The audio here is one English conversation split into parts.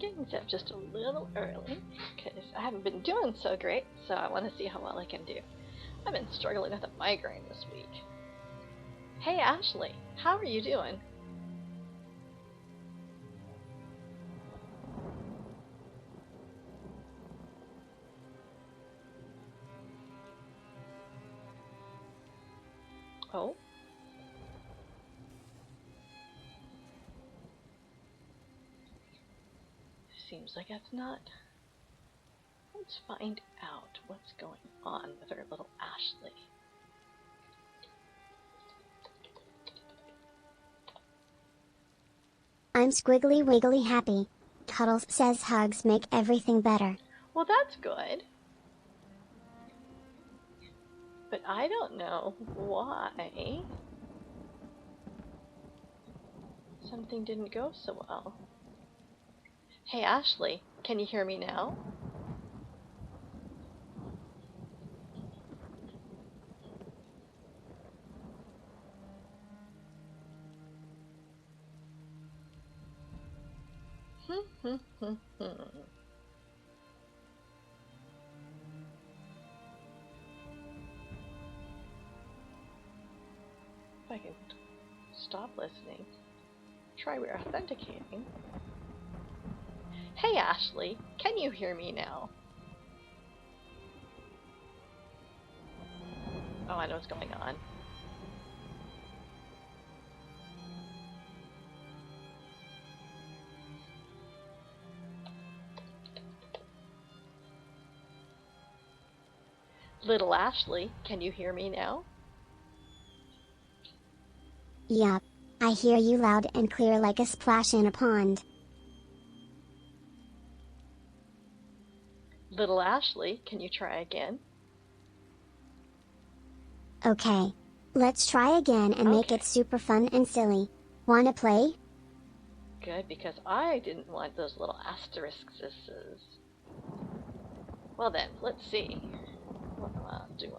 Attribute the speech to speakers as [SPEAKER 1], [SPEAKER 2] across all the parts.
[SPEAKER 1] getting up just a little early because I haven't been doing so great, so I want to see how well I can do. I've been struggling with a migraine this week. Hey Ashley, how are you doing? Oh? Seems like that's not. Let's find out what's going on with our little Ashley.
[SPEAKER 2] I'm squiggly wiggly happy. Cuddles says hugs make everything better.
[SPEAKER 1] Well, that's good. But I don't know why something didn't go so well. Hey Ashley, can you hear me now? If I can stop listening, try re-authenticating. Hey Ashley, can you hear me now? Oh, I know what's going on. Little Ashley, can you hear me now?
[SPEAKER 2] Yup. I hear you loud and clear like a splash in a pond.
[SPEAKER 1] Little Ashley, can you try again?
[SPEAKER 2] Okay. Let's try again and make it super fun and silly. Wanna play?
[SPEAKER 1] Good, because I didn't want those little asterisks. Well then, let's see. What am I doing?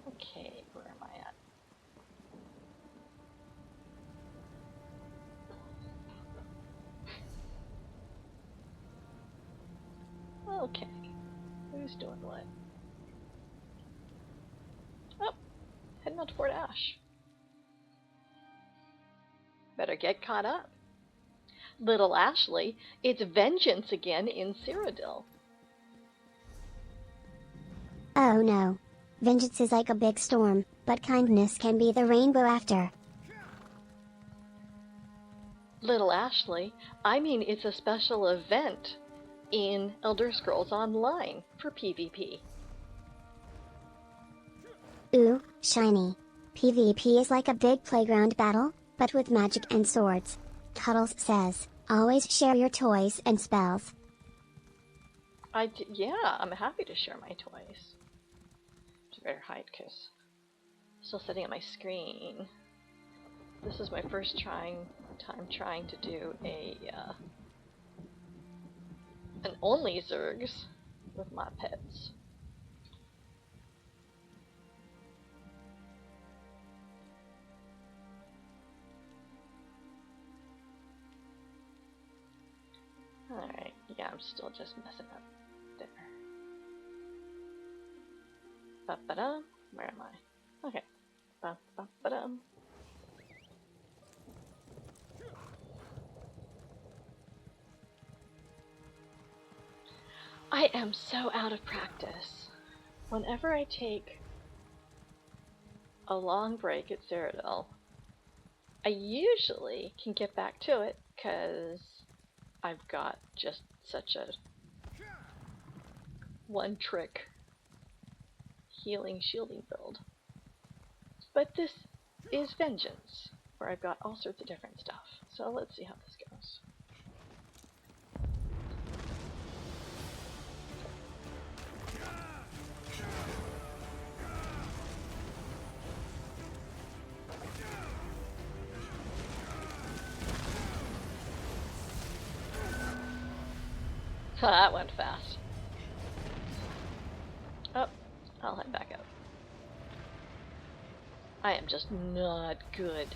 [SPEAKER 1] Okay, where am I at? Okay, who's doing what? Oh, heading out toward Ash. Better get caught up. Little Ashley, it's vengeance again in Cyrodiil.
[SPEAKER 2] Oh no. Vengeance is like a big storm, but kindness can be the rainbow after.
[SPEAKER 1] Little Ashley, I mean it's a special event in Elder Scrolls Online for PvP.
[SPEAKER 2] Ooh, shiny. PvP is like a big playground battle, but with magic and swords. Cuddles says, always share your toys and spells.
[SPEAKER 1] Yeah, I'm happy to share my toys. Just better hide because I'm still sitting at my screen. This is my first time trying to do an only Zergs with my pets. Alright, yeah, I'm still just messing up there. Ba-ba-da, where am I? Okay. Ba-ba-ba-dum. I am so out of practice. Whenever I take a long break at Cyrodiil, I usually can get back to it because I've got just such a one-trick healing shielding build. But this is vengeance, where I've got all sorts of different stuff. So let's see how this goes. That went fast. Oh, I'll head back out. I am just not good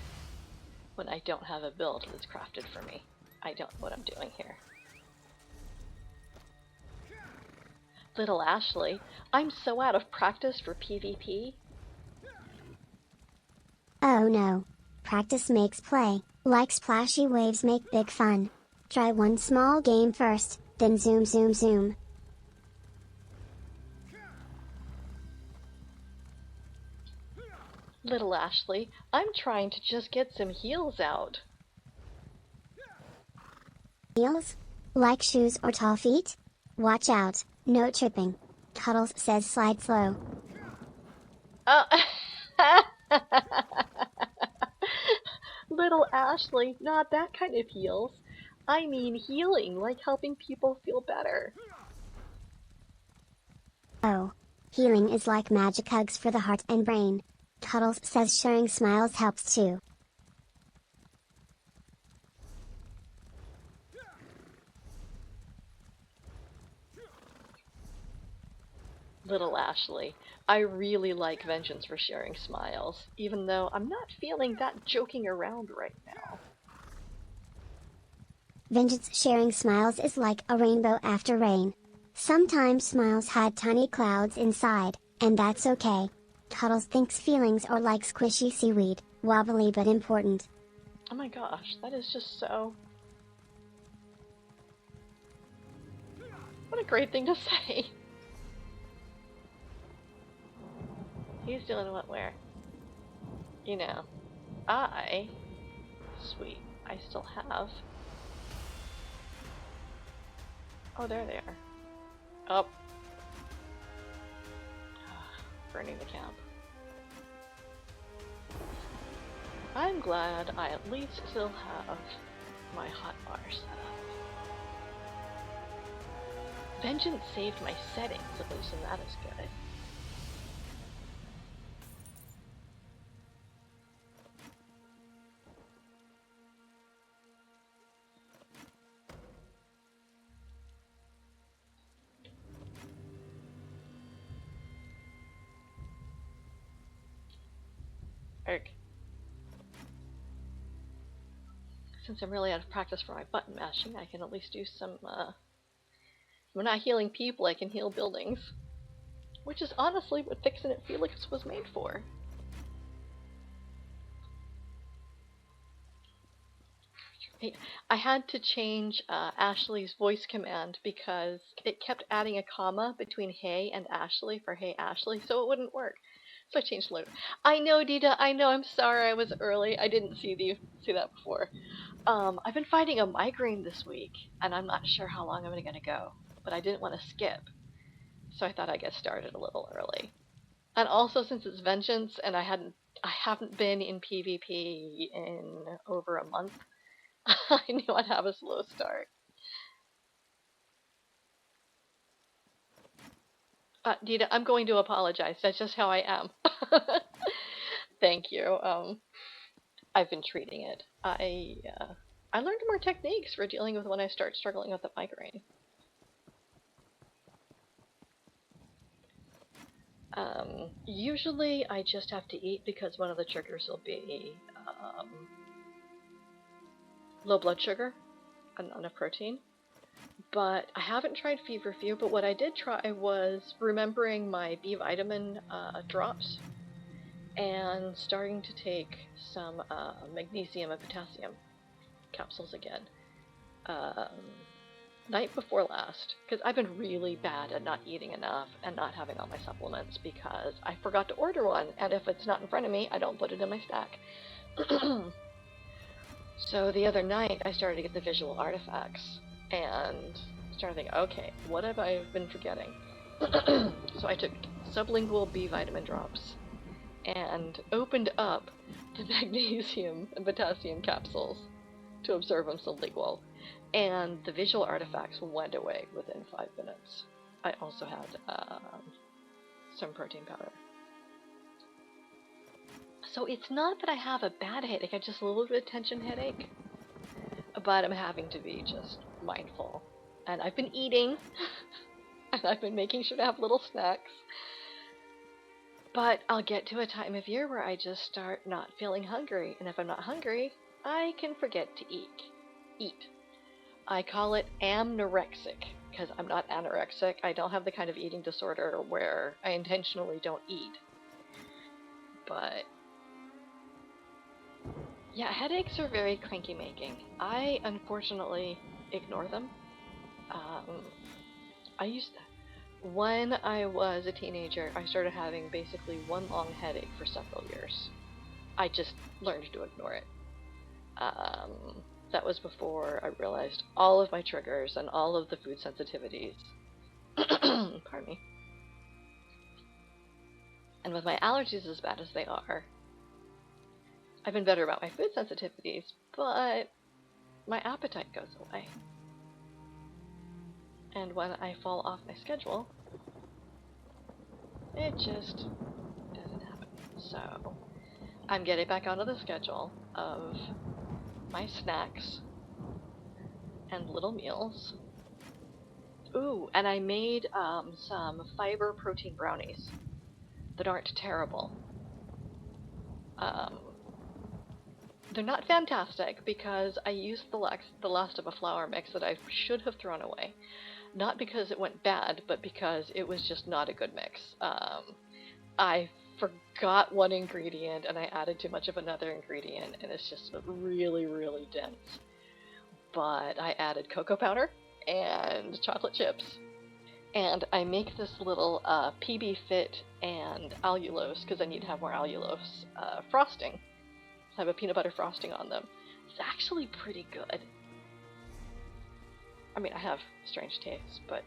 [SPEAKER 1] when I don't have a build that's crafted for me. I don't know what I'm doing here. Little Ashley, I'm so out of practice for PvP.
[SPEAKER 2] Oh no. Practice makes play, like splashy waves make big fun. Try one small game first, then zoom zoom zoom.
[SPEAKER 1] Little Ashley, I'm trying to just get some heals out.
[SPEAKER 2] Heels? Like shoes or tall feet? Watch out, no tripping. Cuddles says slide slow.
[SPEAKER 1] Oh. Little Ashley, not that kind of heals. I mean healing, like helping people feel better.
[SPEAKER 2] Oh. Healing is like magic hugs for the heart and brain. Cuddles says sharing smiles helps too.
[SPEAKER 1] Little Ashley, I really like Vengeance for sharing smiles, even though I'm not feeling that joking around right now.
[SPEAKER 2] Vengeance sharing smiles is like a rainbow after rain. Sometimes smiles hide tiny clouds inside, and that's okay. Cuddles thinks feelings are like squishy seaweed, wobbly but important.
[SPEAKER 1] Oh my gosh, that is just so... What a great thing to say. He's doing what where? You know, sweet, I still have... Oh, there they are. Oh. Burning the camp. I'm glad I at least still have my hotbar set up. Vengeance saved my settings, at least, and that is good. Erg. Since I'm really out of practice for my button mashing, I can at least do some, if I'm not healing people, I can heal buildings. Which is honestly what Fixin' It Felix was made for. I had to change Ashley's voice command because it kept adding a comma between hey and Ashley for hey Ashley, so it wouldn't work. So I changed later. I know, Dita, I know, I'm sorry I was early. I didn't see that before. I've been fighting a migraine this week, and I'm not sure how long I'm going to go, but I didn't want to skip, so I thought I'd get started a little early. And also, since it's Vengeance, and I haven't been in PvP in over a month, I knew I'd have a slow start. Dita, I'm going to apologize. That's just how I am. Thank you. I've been treating it. I learned more techniques for dealing with when I start struggling with the migraine. Usually I just have to eat because one of the triggers will be low blood sugar and not enough protein. But I haven't tried feverfew, but what I did try was remembering my B vitamin drops and starting to take some magnesium and potassium capsules again. Night before last, because I've been really bad at not eating enough and not having all my supplements because I forgot to order one, and if it's not in front of me, I don't put it in my stack. So the other night, I started to get the visual artifacts, and started thinking, okay, what have I been forgetting? So I took sublingual B vitamin drops, and opened up the magnesium and potassium capsules to observe them sublingual, and the visual artifacts went away within 5 minutes. I also had some protein powder. So it's not that I have a bad headache, I just a little bit of tension headache, but I'm having to be just mindful. And I've been eating, and I've been making sure to have little snacks. But I'll get to a time of year where I just start not feeling hungry, and if I'm not hungry, I can forget to eat. I call it amnorexic because I'm not anorexic. I don't have the kind of eating disorder where I intentionally don't eat. But yeah, headaches are very cranky making. I unfortunately ignore them. I used to. When I was a teenager, I started having basically one long headache for several years. I just learned to ignore it. That was before I realized all of my triggers and all of the food sensitivities. Pardon me. And with my allergies as bad as they are, I've been better about my food sensitivities, but my appetite goes away. And when I fall off my schedule, it just doesn't happen. So I'm getting back onto the schedule of my snacks and little meals. Ooh, and I made some fiber protein brownies that aren't terrible. They're not fantastic because I used the last of a flour mix that I should have thrown away. Not because it went bad, but because it was just not a good mix. I forgot one ingredient and I added too much of another ingredient, and it's just really, really dense. But I added cocoa powder and chocolate chips. And I make this little PB Fit and allulose, because I need to have more allulose frosting. I have a peanut butter frosting on them. It's actually pretty good. I mean, I have strange tastes, but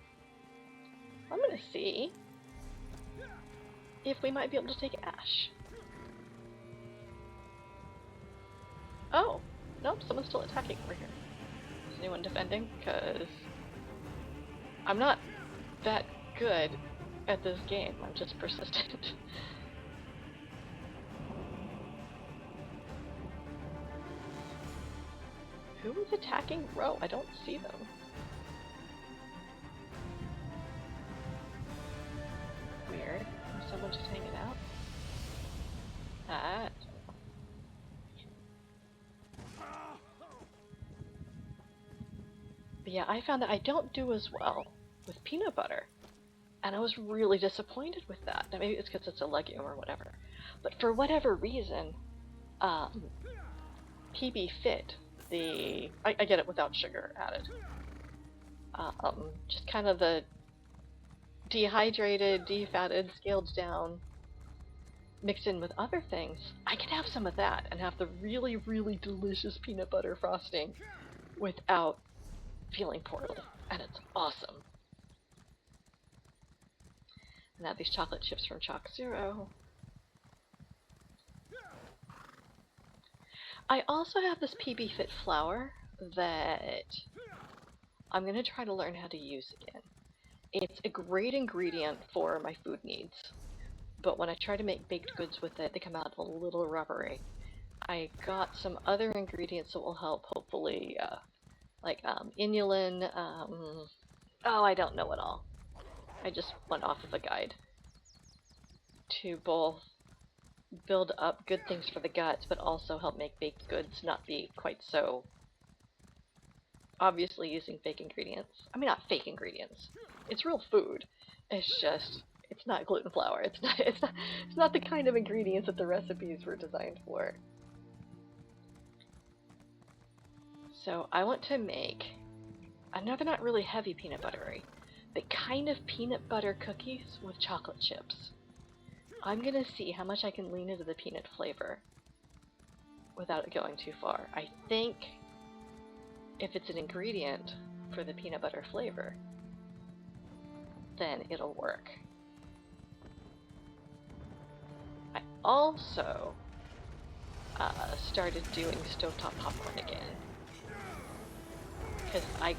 [SPEAKER 1] I'm gonna see if we might be able to take Ash. Oh, nope, someone's still attacking over here. Is anyone defending? Because I'm not that good at this game. I'm just persistent. Who is attacking Ro? I don't see them. Weird. Is someone just hanging out? Ah. But yeah, I found that I don't do as well with peanut butter. And I was really disappointed with that. Now, maybe it's because it's a legume or whatever. But for whatever reason, PB Fit, I get it without sugar added. Just kind of the dehydrated, defatted, scaled down, mixed in with other things. I can have some of that and have the really, really delicious peanut butter frosting without feeling poorly. And it's awesome. And now these chocolate chips from Chalk Zero. I also have this PB Fit flour that I'm going to try to learn how to use again. It's a great ingredient for my food needs, but when I try to make baked goods with it, they come out a little rubbery. I got some other ingredients that will help, hopefully, like inulin, oh, I don't know it all. I just went off of a guide to both build up good things for the guts, but also help make baked goods not be quite so obviously using fake ingredients. I mean, not fake ingredients. It's real food. It's just, it's not gluten flour. It's not the kind of ingredients that the recipes were designed for. So I want to make, I know they're not really heavy peanut buttery, but kind of peanut butter cookies with chocolate chips. I'm gonna see how much I can lean into the peanut flavor without it going too far. I think if it's an ingredient for the peanut butter flavor, then it'll work. I also started doing stovetop popcorn again, because I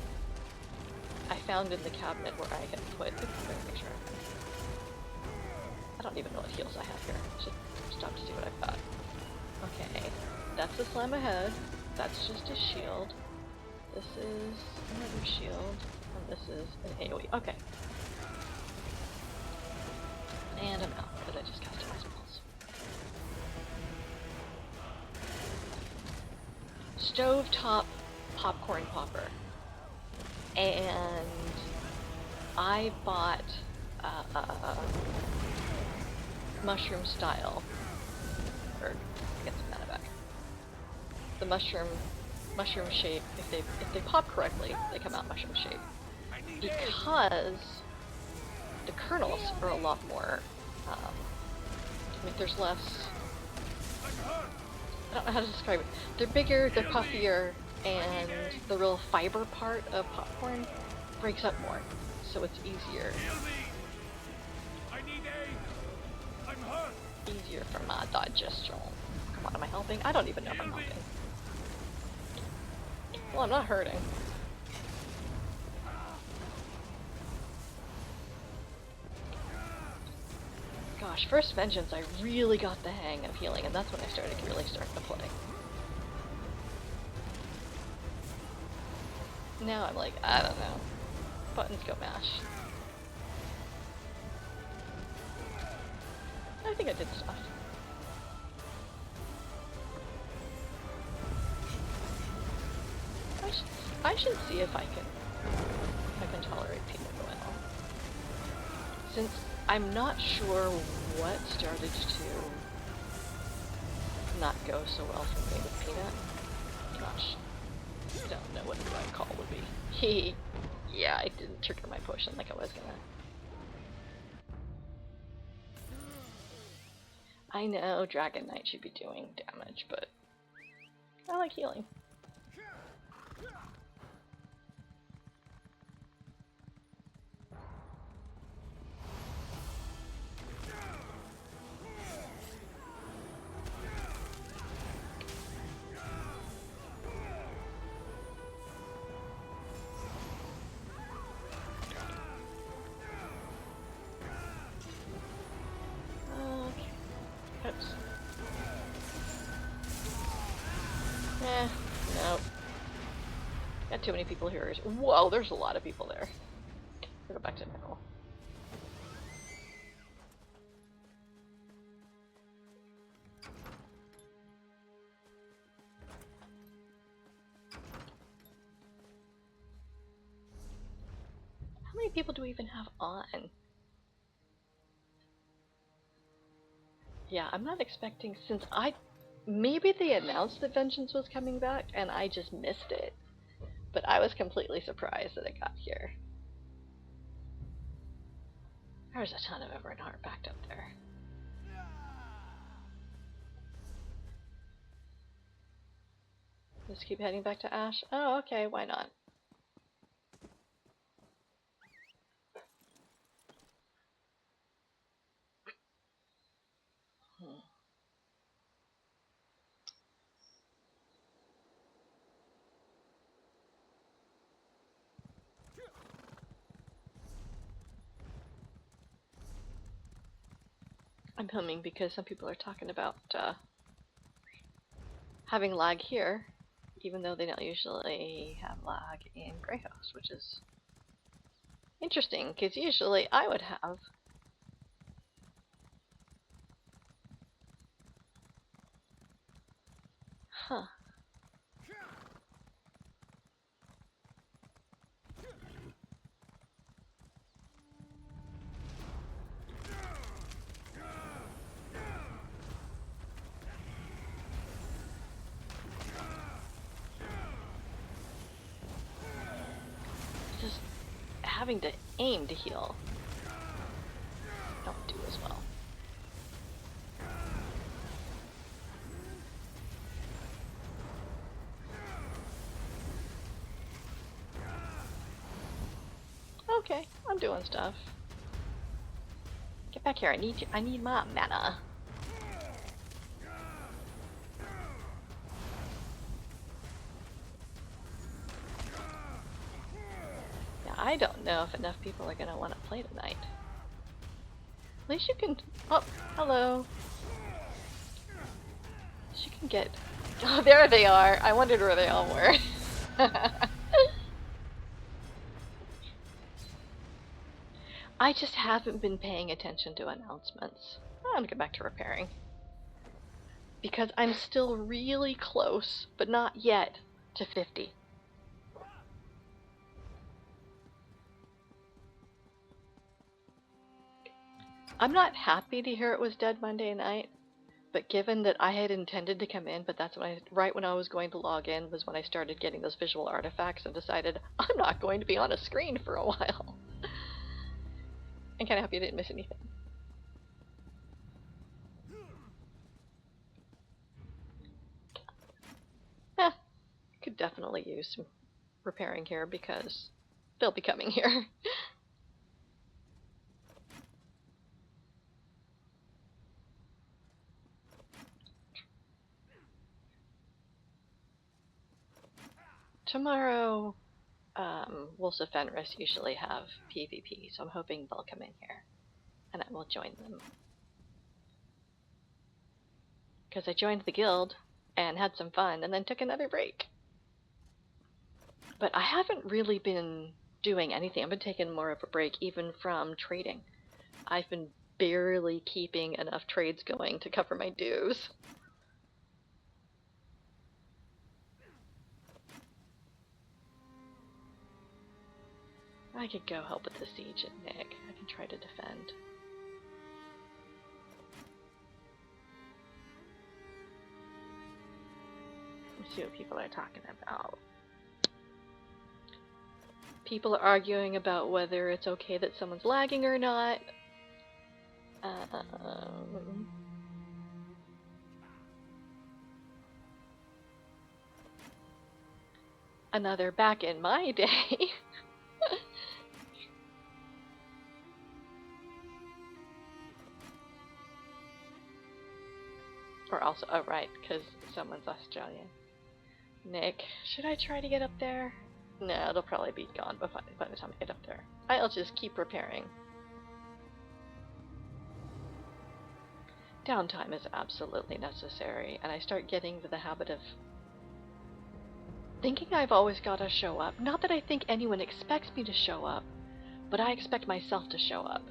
[SPEAKER 1] found in the cabinet where I had put, picture. I don't even know what heals I have here. Should stop to see what I've got. Okay, that's the slam ahead. That's just a shield. This is another shield, and this is an AoE. Okay. And I'm out, because I just casted my spells. Stovetop popcorn popper. and I bought mushroom style, or I guess it's not a bag. The mushroom shape. If they pop correctly, they come out mushroom shape. Because the kernels are a lot more. I mean, there's less. I don't know how to describe it. They're bigger, they're puffier, and the real fiber part of popcorn breaks up more, so it's easier. Easier for my digestion. Come on, am I helping? I don't even know if I'm helping. Well, I'm not hurting. Gosh, first Vengeance, I really got the hang of healing, and that's when I started to play. Now I'm like, I don't know. Buttons go mash. I think I did stuff. I should see if I can tolerate peanut oil. Since I'm not sure what started to not go so well for me with peanut. Gosh. I don't know what the right call would be. Yeah, I didn't trigger my potion like I was gonna. I know Dragon Knight should be doing damage, but I like healing. Nope. Got too many people here. Whoa, there's a lot of people there. I'll go back to normal. How many people do we even have on? Yeah, I'm not expecting, since maybe they announced that Vengeance was coming back and I just missed it. But I was completely surprised that it got here. There's a ton of Everheart backed up there. Just keep heading back to Ash? Oh, okay, why not? I'm humming because some people are talking about having lag here, even though they don't usually have lag in Greyhouse, which is interesting, because usually I would have. Huh. Just having to aim to heal. Don't do as well. Okay, I'm doing stuff. Get back here, I need you. I need my mana. Yeah, I don't know if enough people are gonna want to play tonight. At least you can. Oh, hello. She can get. Oh, there they are. I wondered where they all were. I just haven't been paying attention to announcements. I'm gonna get back to repairing. Because I'm still really close, but not yet, to 50. I'm not happy to hear it was dead Monday night, but given that I had intended to come in, but that's when right when I was going to log in was when I started getting those visual artifacts and decided I'm not going to be on a screen for a while. I'm kind of happy I didn't miss anything. Could definitely use some repairing here because they'll be coming here. Tomorrow, Wolves of Fenris usually have PvP, so I'm hoping they'll come in here and I will join them. Because I joined the guild and had some fun and then took another break. But I haven't really been doing anything. I've been taking more of a break even from trading. I've been barely keeping enough trades going to cover my dues. I could go help with the siege at Nick. I can try to defend. Let's see what people are talking about. People are arguing about whether it's okay that someone's lagging or not. Another back in my day. Or also, oh right, because someone's Australian. Nick, should I try to get up there? No, it'll probably be gone by the time I get up there. I'll just keep repairing. Downtime is absolutely necessary, and I start getting into the habit of thinking I've always got to show up. Not that I think anyone expects me to show up, but I expect myself to show up.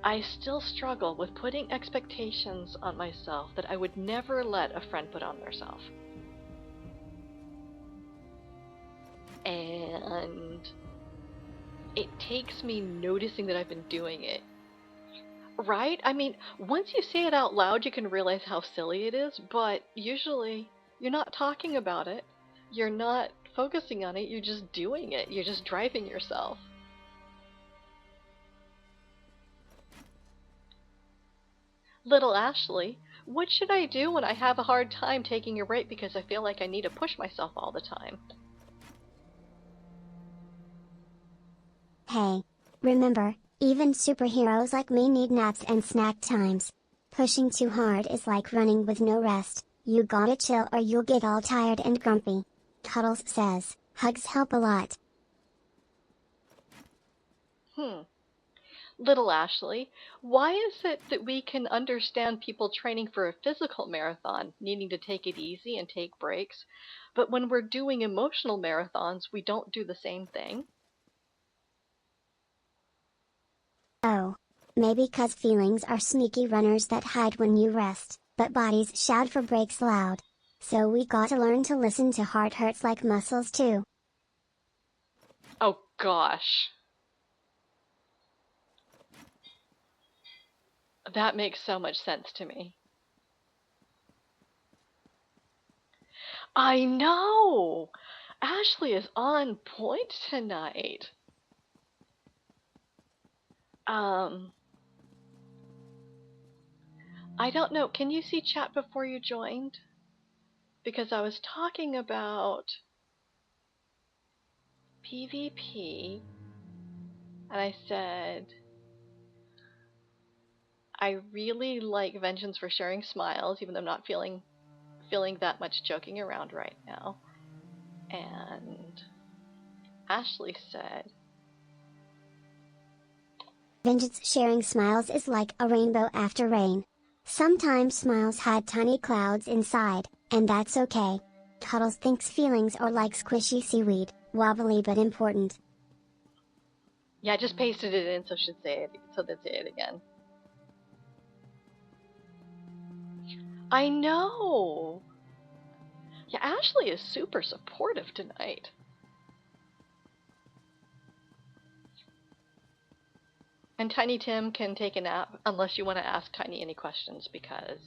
[SPEAKER 1] I still struggle with putting expectations on myself that I would never let a friend put on themselves. And it takes me noticing that I've been doing it. Right? I mean, once you say it out loud, you can realize how silly it is, but usually you're not talking about it. You're not focusing on it. You're just doing it. You're just driving yourself. Little Ashley, what should I do when I have a hard time taking a break because I feel like I need to push myself all the time?
[SPEAKER 2] Hey, remember, even superheroes like me need naps and snack times. Pushing too hard is like running with no rest. You gotta chill or you'll get all tired and grumpy. Cuddles says, hugs help a lot.
[SPEAKER 1] Little Ashley, why is it that we can understand people training for a physical marathon, needing to take it easy and take breaks, but when we're doing emotional marathons, we don't do the same thing?
[SPEAKER 2] Oh. Maybe 'cause feelings are sneaky runners that hide when you rest, but bodies shout for breaks loud. So we gotta learn to listen to heart hurts like muscles too.
[SPEAKER 1] Oh gosh. That makes so much sense to me. I know! Ashley is on point tonight. I don't know. Can you see chat before you joined? Because I was talking about PvP, and I said I really like Vengeance for sharing smiles, even though I'm not feeling that much joking around right now. And Ashley said,
[SPEAKER 2] Vengeance sharing smiles is like a rainbow after rain. Sometimes smiles had tiny clouds inside, and that's okay. Cuddles thinks feelings are like squishy seaweed, wobbly but important.
[SPEAKER 1] yeah, I just pasted it in so should say it, so they'd say it again. I know! Yeah, Ashley is super supportive tonight. And Tiny Tim can take a nap unless you want to ask Tiny any questions, because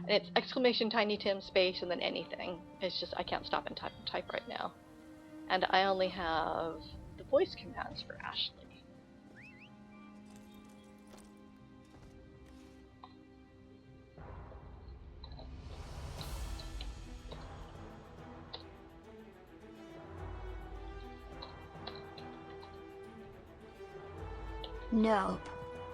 [SPEAKER 1] it's exclamation Tiny Tim space and then anything. It's just I can't stop and type right now. And I only have the voice commands for Ashley.
[SPEAKER 3] Nope.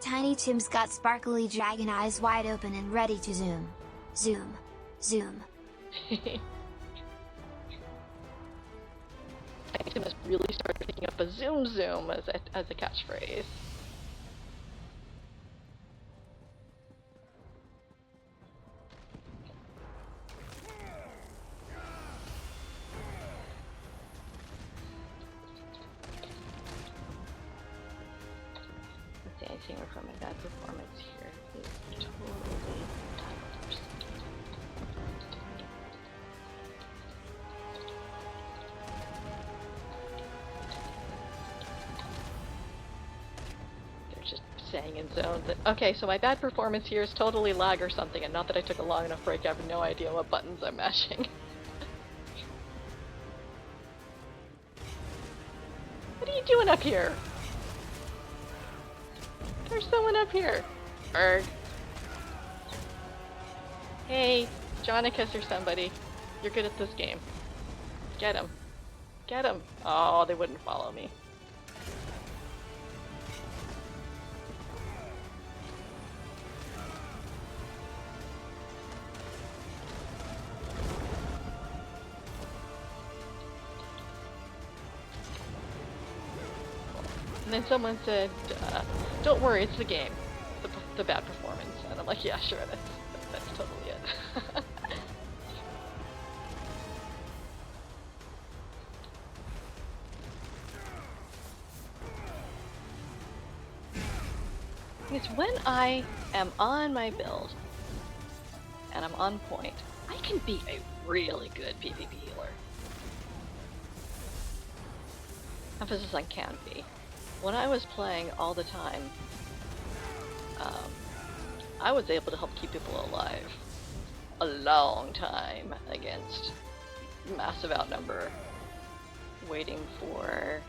[SPEAKER 3] Tiny Tim's got sparkly dragon eyes wide open and ready to zoom. Zoom. Zoom.
[SPEAKER 1] Tiny Tim has really started picking up a zoom zoom as a catchphrase. Anything from my bad performance here is totally timeless. They're just saying in zone that, okay, so my bad performance here is totally lag or something, and not that I took a long enough break, I have no idea what buttons I'm mashing. What are you doing up here? There's someone up here. Erg. Hey, Jonicus or somebody. You're good at this game. Get him. Get him. Oh, they wouldn't follow me. And then someone said, don't worry, it's the game. The bad performance. And I'm like, yeah, sure, that's totally it. Because when I am on my build, and I'm on point, I can be a really good PvP healer. Emphasis on can be. When I was playing all the time, I was able to help keep people alive a long time against massive outnumber, waiting for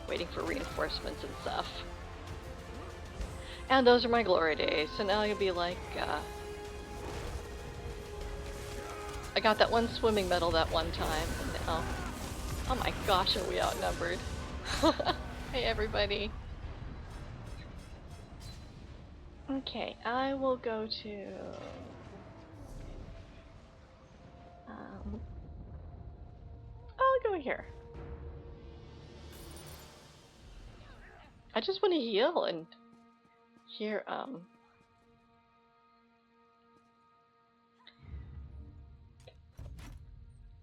[SPEAKER 1] reinforcements and stuff. And those are my glory days. So now you'll be like, I got that one swimming medal that one time, and now, oh my gosh, are we outnumbered? Hey everybody. Okay, I will go to I'll go here. I just want to heal and hear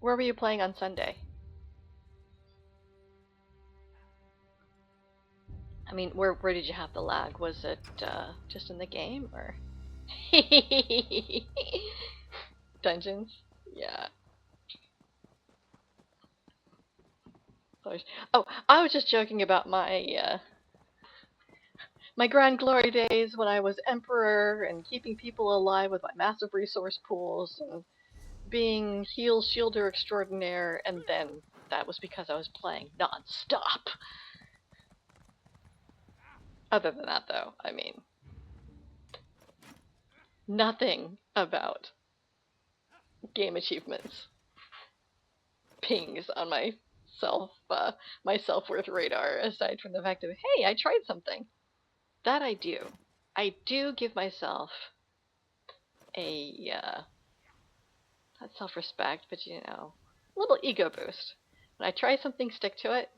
[SPEAKER 1] where were you playing on Sunday? I mean, where did you have the lag? Was it just in the game, or dungeons? Yeah. Oh, I was just joking about my my grand glory days when I was emperor and keeping people alive with my massive resource pools and being heal shielder extraordinaire, and then that was because I was playing non-stop. Other than that, though, I mean, nothing about game achievements pings on my self-worth radar, aside from the fact of, hey, I tried something. That I do. I do give myself a not self-respect, but you know, a little ego boost. When I try something, stick to it,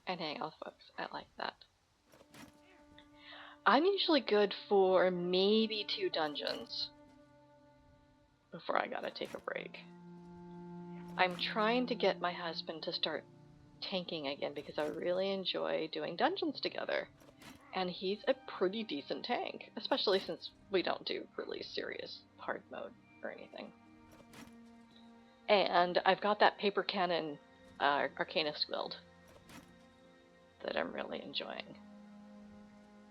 [SPEAKER 1] and hang out with folks. I like that. I'm usually good for maybe 2 dungeons before I gotta take a break. I'm trying to get my husband to start tanking again because I really enjoy doing dungeons together. And he's a pretty decent tank, especially since we don't do really serious hard mode or anything. And I've got that paper cannon Arcanist build that I'm really enjoying.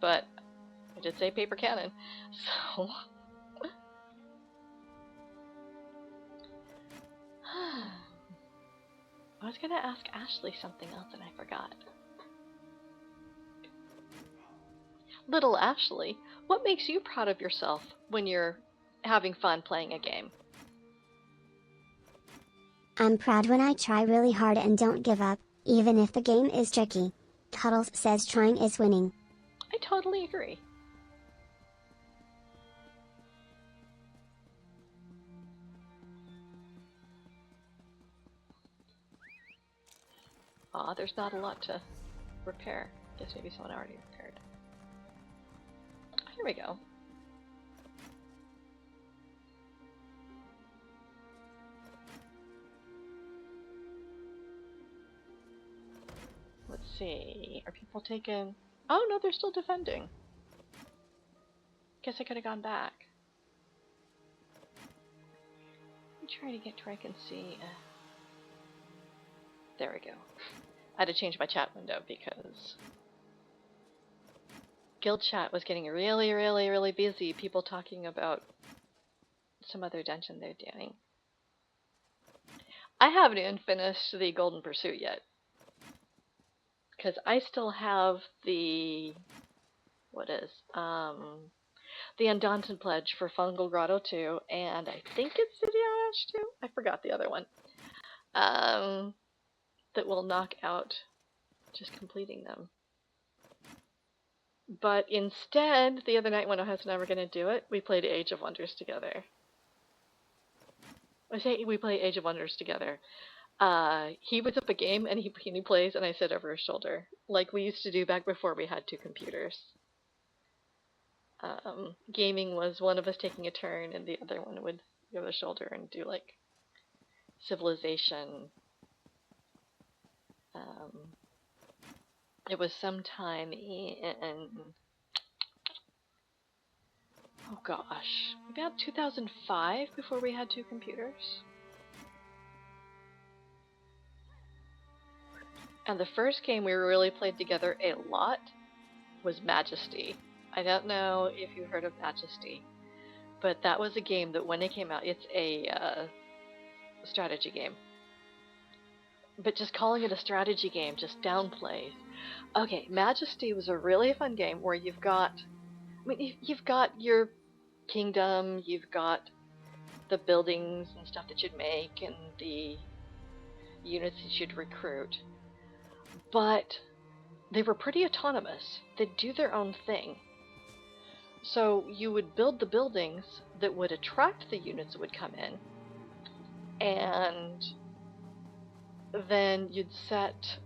[SPEAKER 1] But I did say paper cannon. So... I was gonna ask Ashley something else and I forgot. Little Ashley, what makes you proud of yourself when you're having fun playing a game?
[SPEAKER 2] I'm proud when I try really hard and don't give up, even if the game is tricky. Cuddles says trying is winning.
[SPEAKER 1] I totally agree. Aw, there's not a lot to repair. Guess maybe someone already repaired. Here we go. Let's see. Are people taking... Oh no, they're still defending. Guess I could have gone back. I'm trying to get to where I can see... There we go. I had to change my chat window because guild chat was getting really busy. People talking about some other dungeon they're doing. I haven't even finished the Golden Pursuit yet because I still have the the Undaunted Pledge for Fungal Grotto 2, and I think it's City on Ash 2. I forgot the other one. That will knock out just completing them. But instead, the other night when I was never going to do it, we played Age of Wonders together. I say we play Age of Wonders together. He was up a game and he plays and I sit over his shoulder, like we used to do back before we had 2 computers. Gaming was one of us taking a turn and the other one would go over the shoulder and do like Civilization. It was sometime in, oh gosh, about 2005 before we had 2 computers. And the first game we really played together a lot was Majesty. I don't know if you heard of Majesty, but that was a game that when it came out, it's a strategy game. But just calling it a strategy game just downplays. Okay, Majesty was a really fun game where you've got your kingdom, you've got the buildings and stuff that you'd make and the units that you'd recruit. But they were pretty autonomous. They'd do their own thing. So you would build the buildings that would attract the units that would come in, and then you'd set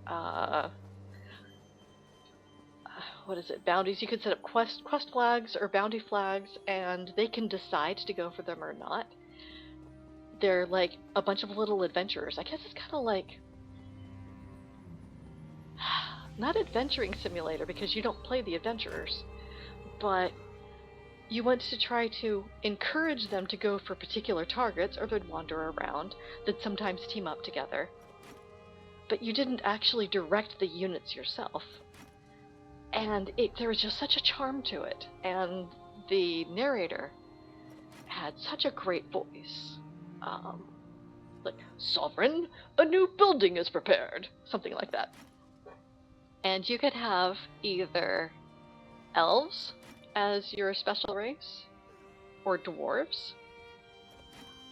[SPEAKER 1] bounties. You could set up quest flags or bounty flags, and they can decide to go for them or not. They're like a bunch of little adventurers. I guess it's kind of like not adventuring simulator because you don't play the adventurers, but you want to try to encourage them to go for particular targets, or they'd wander around. They'd sometimes team up together. But you didn't actually direct the units yourself. And there was just such a charm to it. And the narrator had such a great voice. Like, Sovereign, a new building is prepared. Something like that. And you could have either elves as your special race, or dwarves,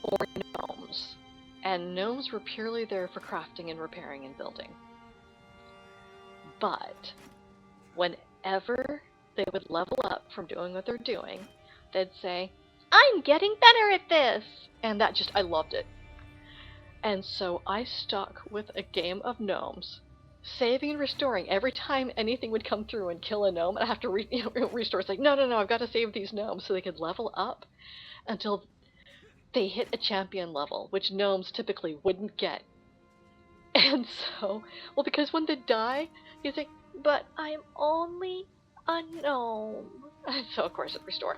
[SPEAKER 1] or gnomes. And gnomes were purely there for crafting and repairing and building. But whenever they would level up from doing what they're doing, they'd say, I'm getting better at this! And I loved it. And so I stuck with a game of gnomes, saving and restoring every time anything would come through and kill a gnome, and I have to restore. It's like, no, I've got to save these gnomes so they could level up until they hit a champion level, which gnomes typically wouldn't get. And so, because when they die, he's like, but I'm only a gnome. And so, of course, it restore.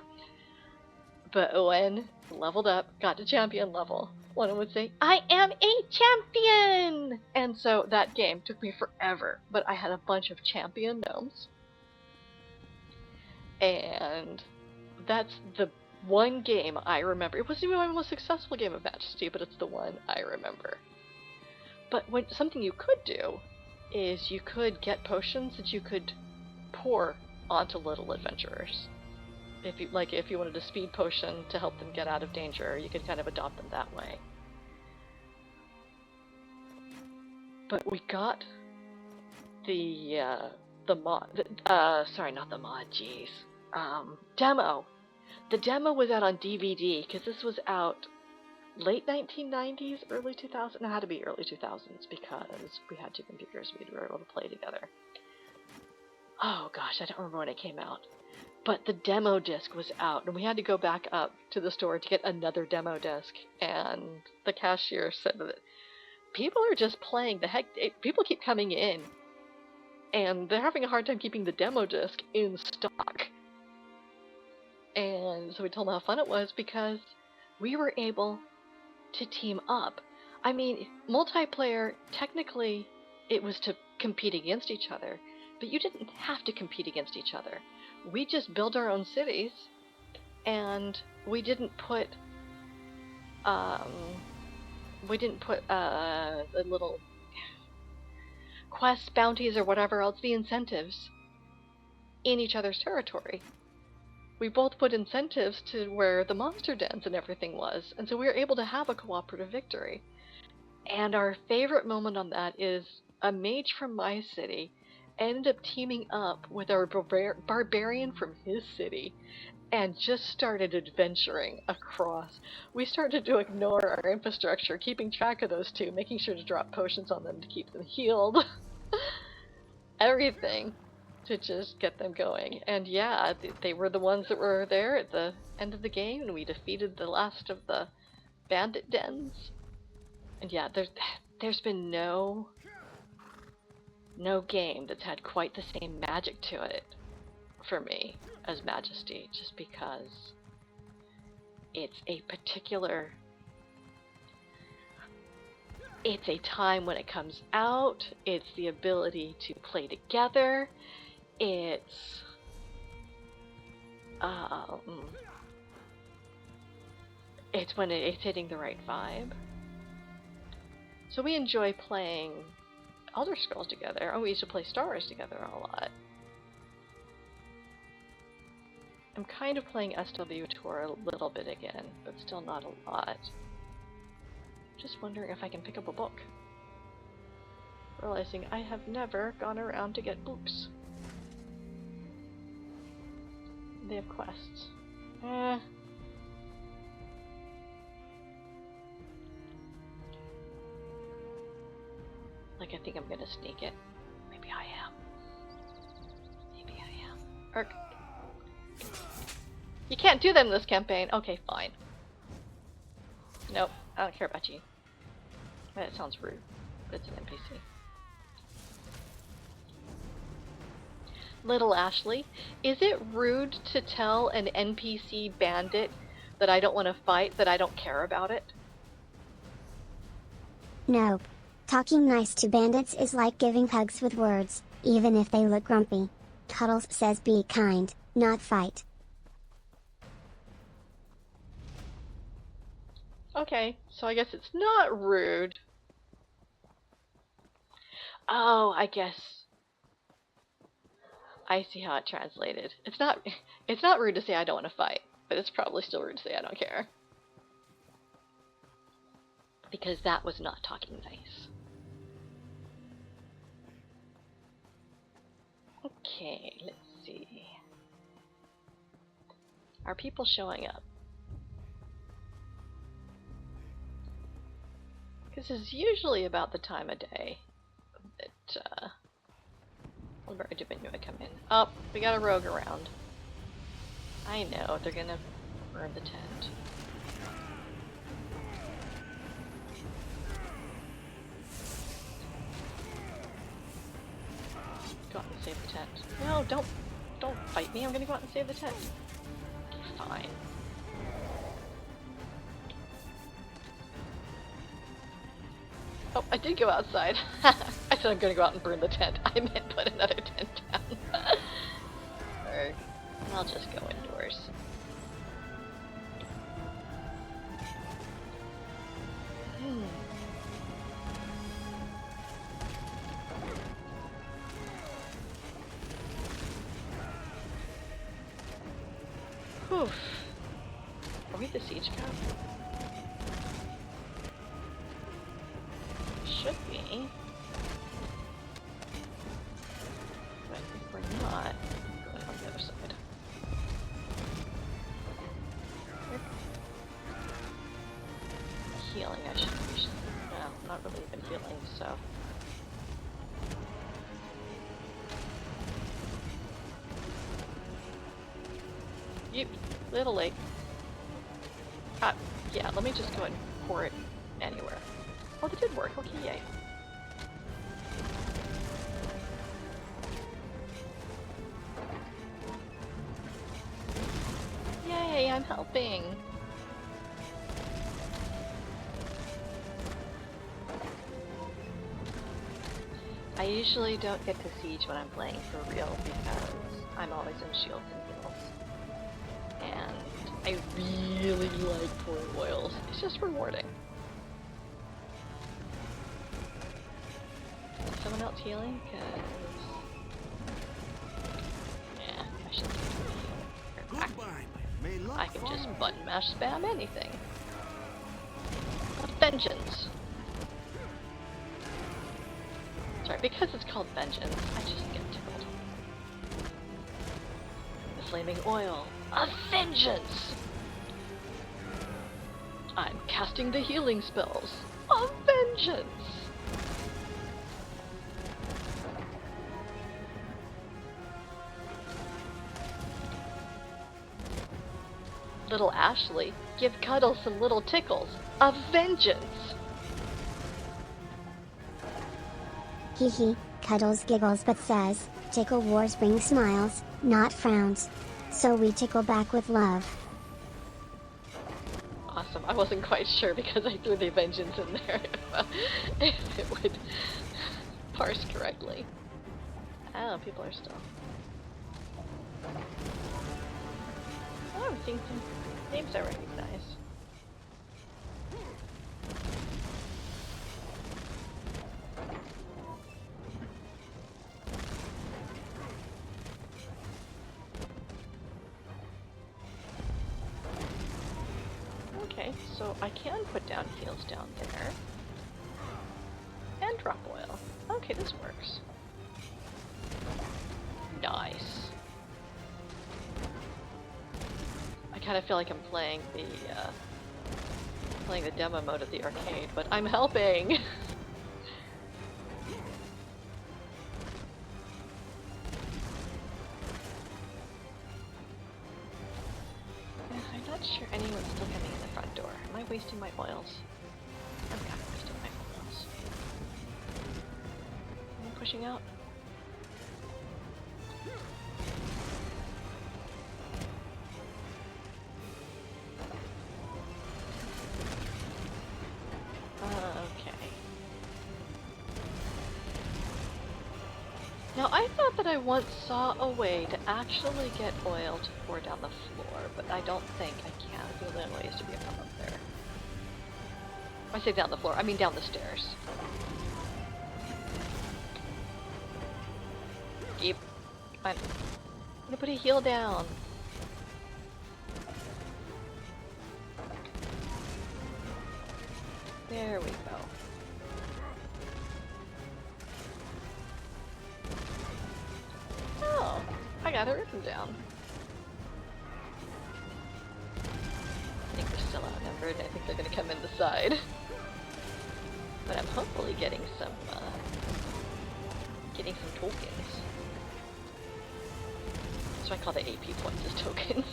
[SPEAKER 1] But when leveled up, got to champion level, one would say, I am a champion! And so that game took me forever, but I had a bunch of champion gnomes. And that's the one game I remember. It wasn't even my most successful game of Majesty, but it's the one I remember. But something you could do is you could get potions that you could pour onto little adventurers. If you wanted a speed potion to help them get out of danger, you could kind of adopt them that way. But we got the mod, sorry, not the mod, jeez, demo. The demo was out on DVD, because this was out late 1990s, early 2000s. It had to be early 2000s, because we had two computers, we were able to play together. Oh gosh, I don't remember when it came out. But the demo disc was out, and we had to go back up to the store to get another demo disc, and the cashier said that people are just playing the heck. People keep coming in, and they're having a hard time keeping the demo disc in stock. And so we told them how fun it was, because we were able to team up. I mean, multiplayer, technically, it was to compete against each other, but you didn't have to compete against each other. We just built our own cities, and we didn't put the little quests, bounties, or whatever else, the incentives, in each other's territory. We both put incentives to where the monster dens and everything was, and so we were able to have a cooperative victory. And our favorite moment on that is a mage from my city ended up teaming up with our barbarian from his city and just started adventuring across. We started to ignore our infrastructure, keeping track of those two, making sure to drop potions on them to keep them healed. Everything to just get them going. And yeah, they were the ones that were there at the end of the game, and we defeated the last of the bandit dens. And yeah, there's been no game that's had quite the same magic to it for me as Majesty, just because it's a time when it comes out, it's the ability to play together, it's when it's hitting the right vibe. So we enjoy playing Elder Scrolls together. Oh, we used to play Star Wars together a lot. I'm kind of playing SW Tour a little bit again, but still not a lot. Just wondering if I can pick up a book. Realizing I have never gone around to get books. They have quests. Like, I think I'm gonna sneak it. Maybe I am. Maybe I am. Or... You can't do them in this campaign. Okay, fine. Nope, I don't care about you. That sounds rude, but it's an NPC. Little Ashley, is it rude to tell an NPC bandit that I don't want to fight, that I don't care about it?
[SPEAKER 2] Nope. Talking nice to bandits is like giving hugs with words, even if they look grumpy. Cuddles says be kind, not fight.
[SPEAKER 1] Okay, so I guess it's not rude. Oh, I guess I see how it translated. It's not rude to say I don't want to fight, but it's probably still rude to say I don't care. Because that was not talking nice. Okay, let's see. Are people showing up? Because it's usually about the time of day that Alberta Dominion would come in. Oh, we got a rogue around. I know, they're gonna burn the tent. Go out and save the tent. No, don't fight me. I'm gonna go out and save the tent. Okay, fine. Oh, I did go outside. I said I'm gonna go out and burn the tent. I meant put another tent down. Alright. I'll just go indoors. Whew. Are we the siege cap? Should be. But if we're not, going on the other side. Healing, I should no, not really even healing, so. You, little late. Yeah, let me just go and pour it anywhere. Oh, that did work. Okay, yay. Yay, I'm helping. I usually don't get to siege when I'm playing for real because I'm always in shields and heals. And I really like pouring oils. It's just rewarding. Is someone else healing? Because... yeah, I should heal. I can just button mash spam anything. Vengeance! Sorry, because it's called Vengeance, I just get tickled. The flaming oil of vengeance! I'm casting the healing spells of vengeance! Little Ashley, give Cuddle some little tickles of vengeance!
[SPEAKER 2] Hee, Cuddles giggles but says, tickle wars bring smiles, not frowns. So we tickle back with love.
[SPEAKER 1] Awesome. I wasn't quite sure because I threw the vengeance in there if it would parse correctly. Oh, people are still. Oh, I'm seeing some names I recognize. Okay, so I can put down heals down there. And drop oil. Okay, this works. Nice. I kind of feel like I'm playing the demo mode at the arcade, but I'm helping! I'm not sure anyone's still coming in the front door. Am I wasting my oils? I'm kind of wasting my oils. Am I pushing out? Okay. Now I thought that I once saw a way to actually get oil to pour down the floor, but I don't think I can. I think the only way is to be from up there. When I say down the floor, I mean down the stairs. Keep. I'm gonna put a heal down. There we go. Oh, I got it written down. I think we're still outnumbered. I think they're gonna come in the side. But I'm hopefully getting some tokens. So I call the AP points as tokens.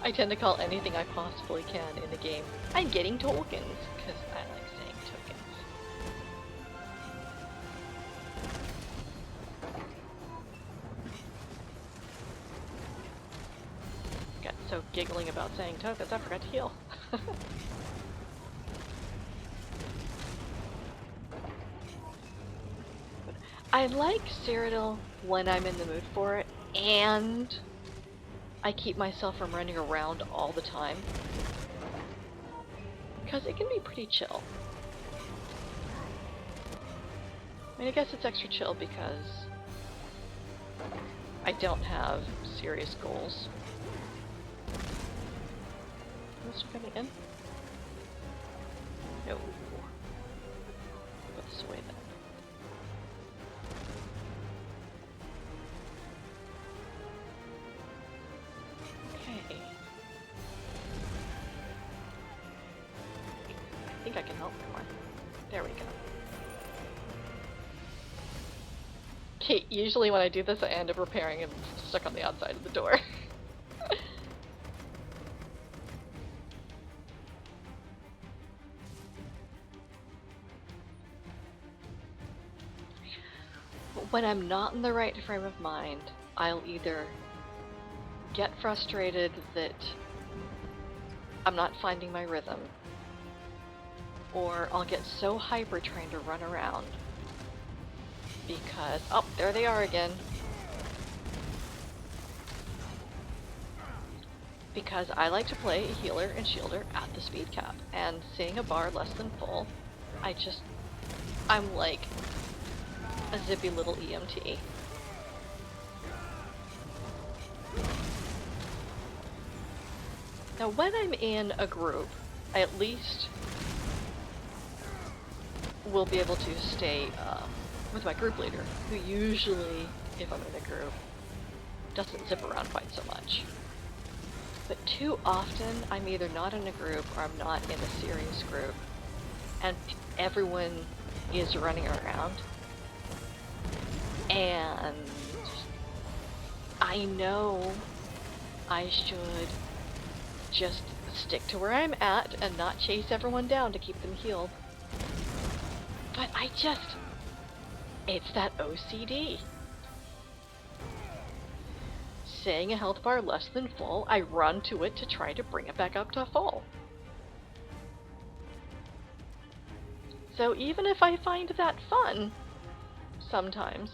[SPEAKER 1] I tend to call anything I possibly can in the game, I'm getting tokens, because I like saying tokens. Got so giggling about saying tokens, I forgot to heal. I like Cyrodiil when I'm in the mood for it, and I keep myself from running around all the time. Because it can be pretty chill. I mean, I guess it's extra chill because I don't have serious goals. Is this coming in? No. Put this away then. Okay. I think I can help more. There we go. Okay, usually when I do this I end up repairing and stuck on the outside of the door. When I'm not in the right frame of mind, I'll either get frustrated that I'm not finding my rhythm, or I'll get so hyper trying to run around because, oh, there they are again. Because I like to play a healer and shielder at the speed cap, and seeing a bar less than full, I'm like a zippy little EMT. Now when I'm in a group, I at least will be able to stay with my group leader, who usually, if I'm in a group, doesn't zip around quite so much. But too often, I'm either not in a group or I'm not in a serious group, and everyone is running around. And I know I should just stick to where I'm at and not chase everyone down to keep them healed. But it's that OCD. Seeing a health bar less than full, I run to it to try to bring it back up to full. So even if I find that fun, sometimes,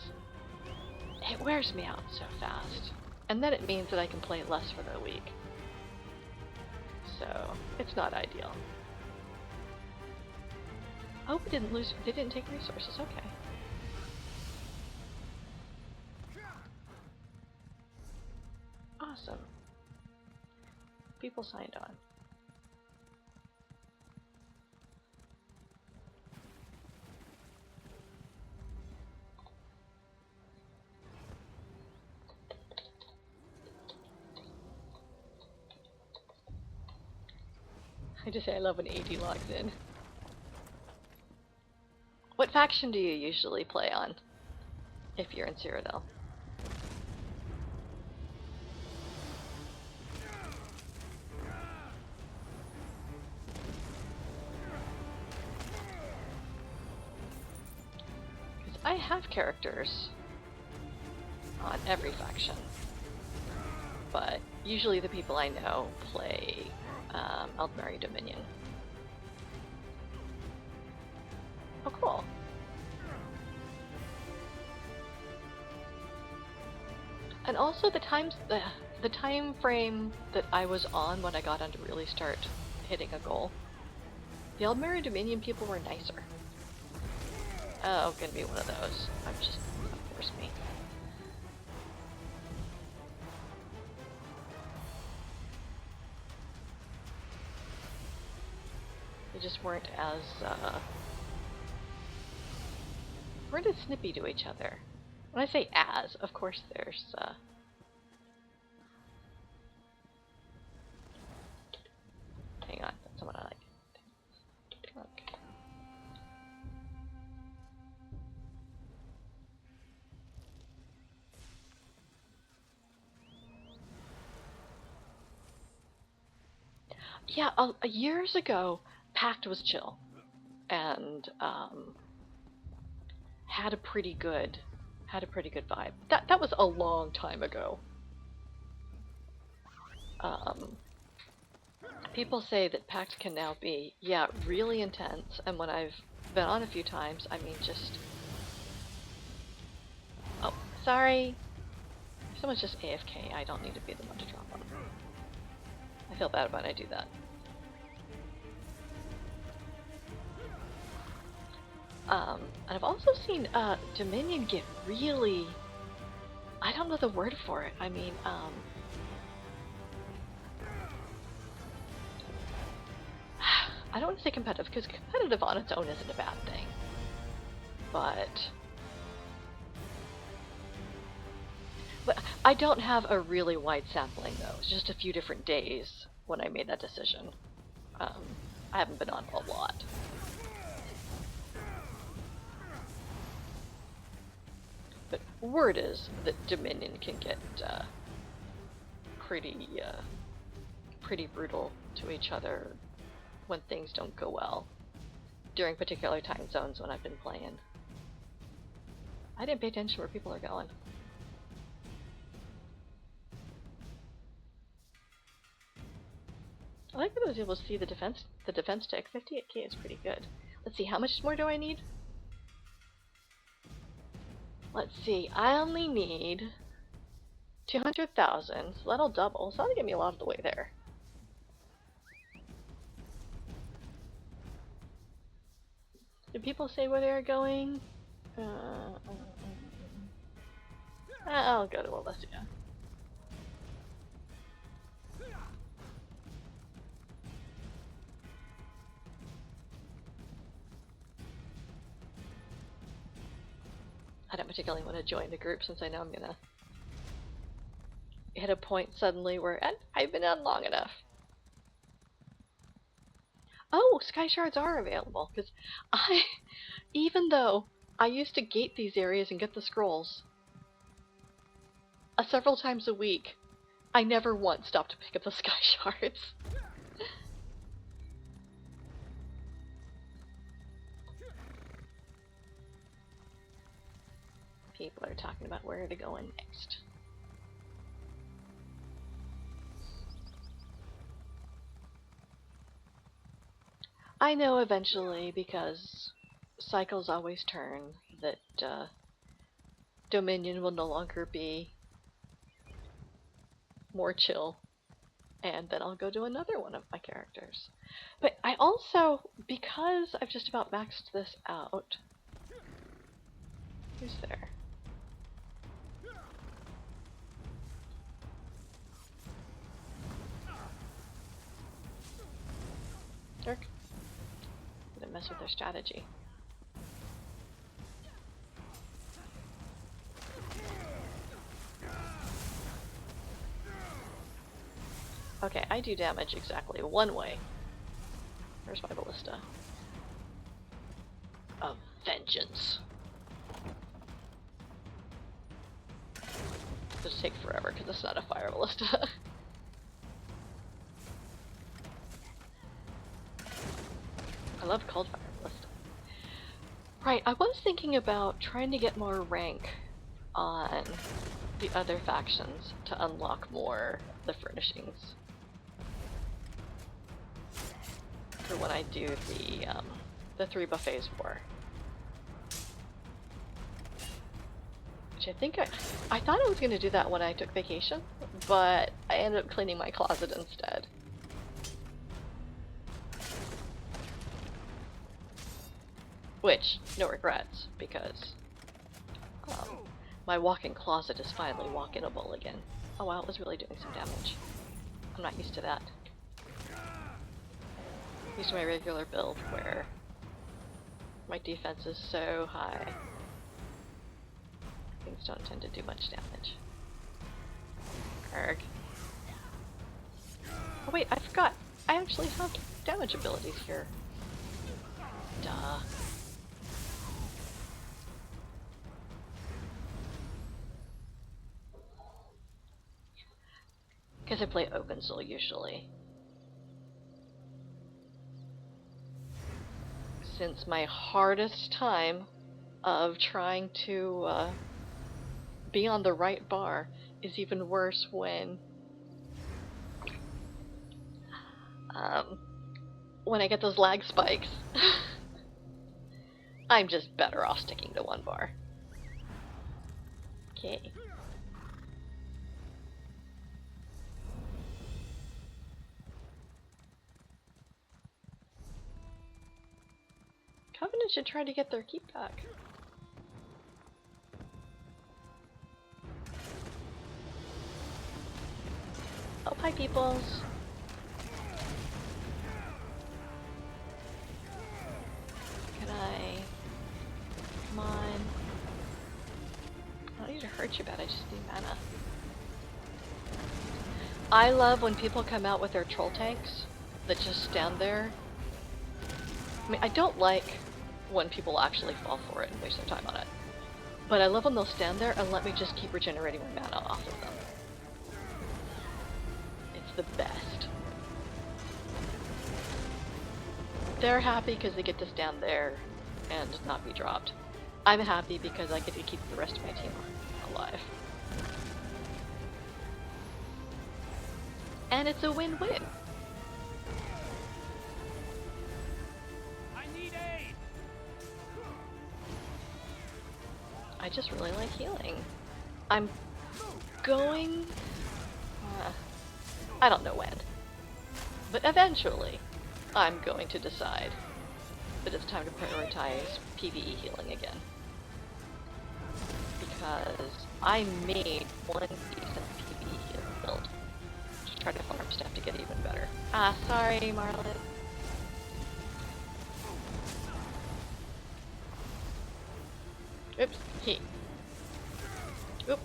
[SPEAKER 1] it wears me out so fast. And then it means that I can play less for the week. So, it's not ideal. Oh, they didn't take resources, okay. Awesome. People signed on. I just say I love when AD logs in. What faction do you usually play on, if you're in Cyrodiil? Because I have characters on every faction, but usually the people I know play Aldmeri Dominion. Oh, cool. And also the time frame that I was on when I got on to really start hitting a goal. The Aldmeri Dominion people were nicer. Oh, gonna be one of those. I'm just force me. They just weren't as snippy to each other. When I say as, of course there's hang on, that's someone I like. Okay. Yeah, years ago, Pact was chill, and had a pretty good vibe. That was a long time ago. People say that Pact can now be, yeah, really intense, and when I've been on a few times, I mean just... Oh, sorry. If someone's just AFK, I don't need to be the one to drop them. I feel bad when I do that. And I've also seen Dominion get really... I don't know the word for it. I mean, I don't want to say competitive, because competitive on its own isn't a bad thing. But I don't have a really wide sampling, though. It's just a few different days when I made that decision. I haven't been on a lot. But word is that Dominion can get pretty brutal to each other when things don't go well during particular time zones when I've been playing. I didn't pay attention where people are going. I like that I was able to see the defense tick. 58k is pretty good. Let's see, how much more do I need? Let's see, I only need 200,000, so that'll double. So that'll get me a lot of the way there. Did people say where they're going? I'll go to Alessia. I don't particularly want to join the group since I know I'm gonna hit a point suddenly where I've been on long enough. Oh, sky shards are available, because even though I used to gate these areas and get the scrolls several times a week, I never once stopped to pick up the sky shards. People are talking about where to go next. I know eventually, because cycles always turn, that Dominion will no longer be more chill, and then I'll go to another one of my characters. But I also, because I've just about maxed this out... Who's there? Dirk? I'm gonna mess with their strategy. Okay, I do damage exactly one way. Where's my ballista? Of vengeance. It'll just take forever because it's not a fire ballista. I love cold fire ballista. Right, I was thinking about trying to get more rank on the other factions to unlock more of the furnishings. For when I do the 3 buffets war. Which I think I thought I was going to do that when I took vacation, but I ended up cleaning my closet instead. Which, no regrets, because my walk-in closet is finally walk-inable again. Oh wow, it was really doing some damage. I'm not used to that. Used to my regular build where my defense is so high. Things don't tend to do much damage. Erg. Oh wait, I forgot. I actually have damage abilities here. Duh. Because I play Open Soul usually. Since my hardest time of trying to be on the right bar is even worse when I get those lag spikes. I'm just better off sticking to one bar. Okay. Someone should try to get their keep back. Oh, hi, peoples. Can I... Come on. I don't need to hurt you, but I just need mana. I love when people come out with their troll tanks that just stand there. I mean, I don't like when people actually fall for it and waste their time on it. But I love when they'll stand there and let me just keep regenerating my mana off of them. It's the best. They're happy because they get to stand there and not be dropped. I'm happy because I get to keep the rest of my team alive. And it's a win-win.
[SPEAKER 4] I need aid.
[SPEAKER 1] I just really like healing. I'm going... I don't know when. But eventually, I'm going to decide that it's time to prioritize PvE healing again. Because I made one decent PvE healing build to try to farm stuff to get even better. Ah, sorry, Marlon. Oops, he. Oop.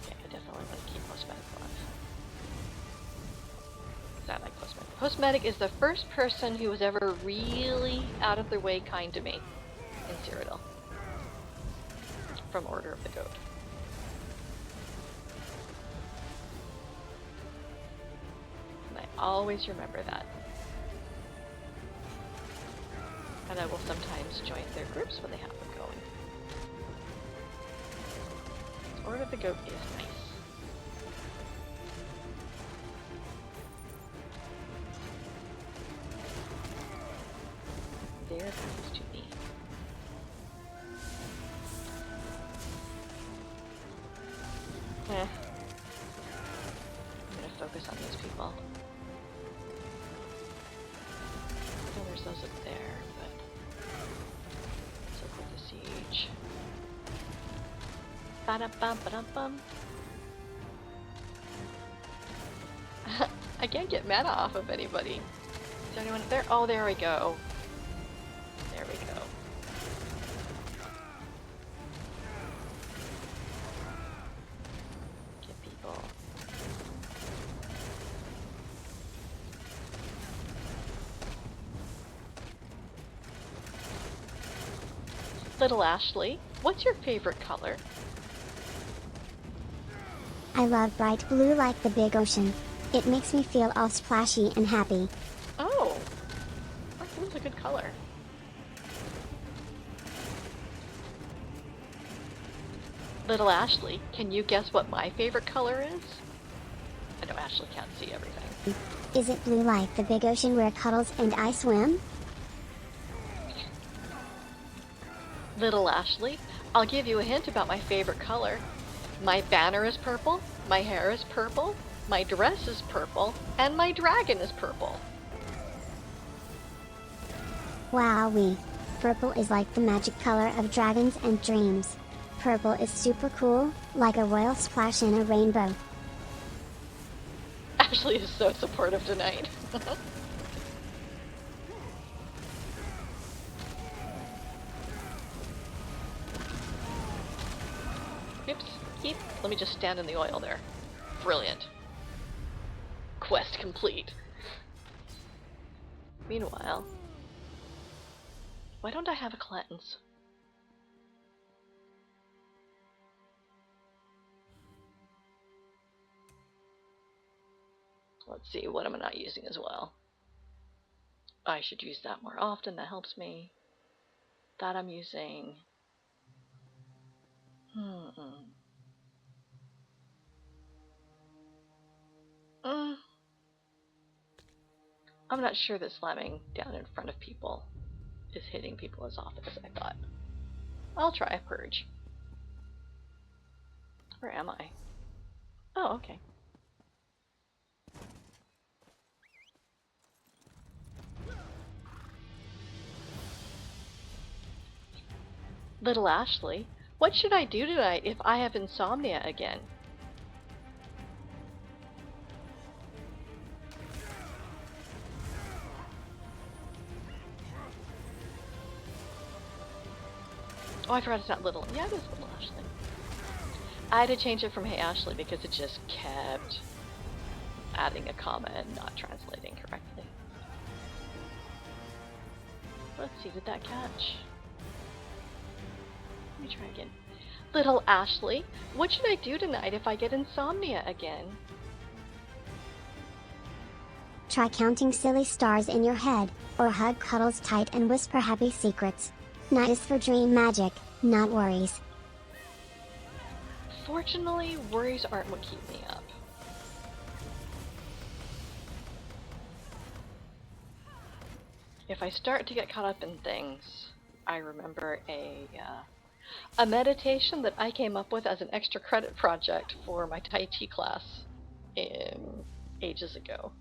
[SPEAKER 1] Okay, I definitely want to keep Postmatic alive. Because I like Postmatic. Postmatic is the first person who was ever really out of their way kind to me in Cyrodiil. From Order of the Goat. And I always remember that. And I will sometimes join their groups when they have them going. Order of the Goat is nice. There comes to me. I'm gonna focus on these people. Oh, there's those up there, but let's look with the siege. Ba-da-bum-ba-dum-bum. I can't get mana off of anybody. Is there anyone up there? Oh, there we go. There we go. Get people. Little Ashley, what's your favorite color?
[SPEAKER 2] I love bright blue like the big ocean. It makes me feel all splashy and happy.
[SPEAKER 1] Oh, that's a good color. Little Ashley, can you guess what my favorite color is? I know Ashley can't see everything.
[SPEAKER 2] Is it blue like the big ocean where Cuddles and I swim?
[SPEAKER 1] Little Ashley, I'll give you a hint about my favorite color. My banner is purple, my hair is purple, my dress is purple, and my dragon is purple.
[SPEAKER 2] Wowee. Purple is like the magic color of dragons and dreams. Purple is super cool, like a royal splash in a rainbow.
[SPEAKER 1] Ashley is so supportive tonight. Oops, keep. Let me just stand in the oil there. Brilliant. Quest complete. Meanwhile, why don't I have a cleanse? Let's see, what am I not using as well? I should use that more often, that helps me. That I'm using. I'm not sure that slamming down in front of people is hitting people as often as I thought. I'll try a purge. Where am I? Oh, okay. Little Ashley, what should I do tonight if I have insomnia again? Oh, I forgot it's not little. Yeah, it is Little Ashley. I had to change it from Hey Ashley because it just kept adding a comma and not translating correctly. Let's see, did that catch? Let me try again. Little Ashley, what should I do tonight if I get insomnia again?
[SPEAKER 2] Try counting silly stars in your head, or hug Cuddles tight and whisper happy secrets. Night is for dream magic, not worries.
[SPEAKER 1] Fortunately, worries aren't what keep me up. If I start to get caught up in things, I remember a meditation that I came up with as an extra credit project for my Tai Chi class ages ago.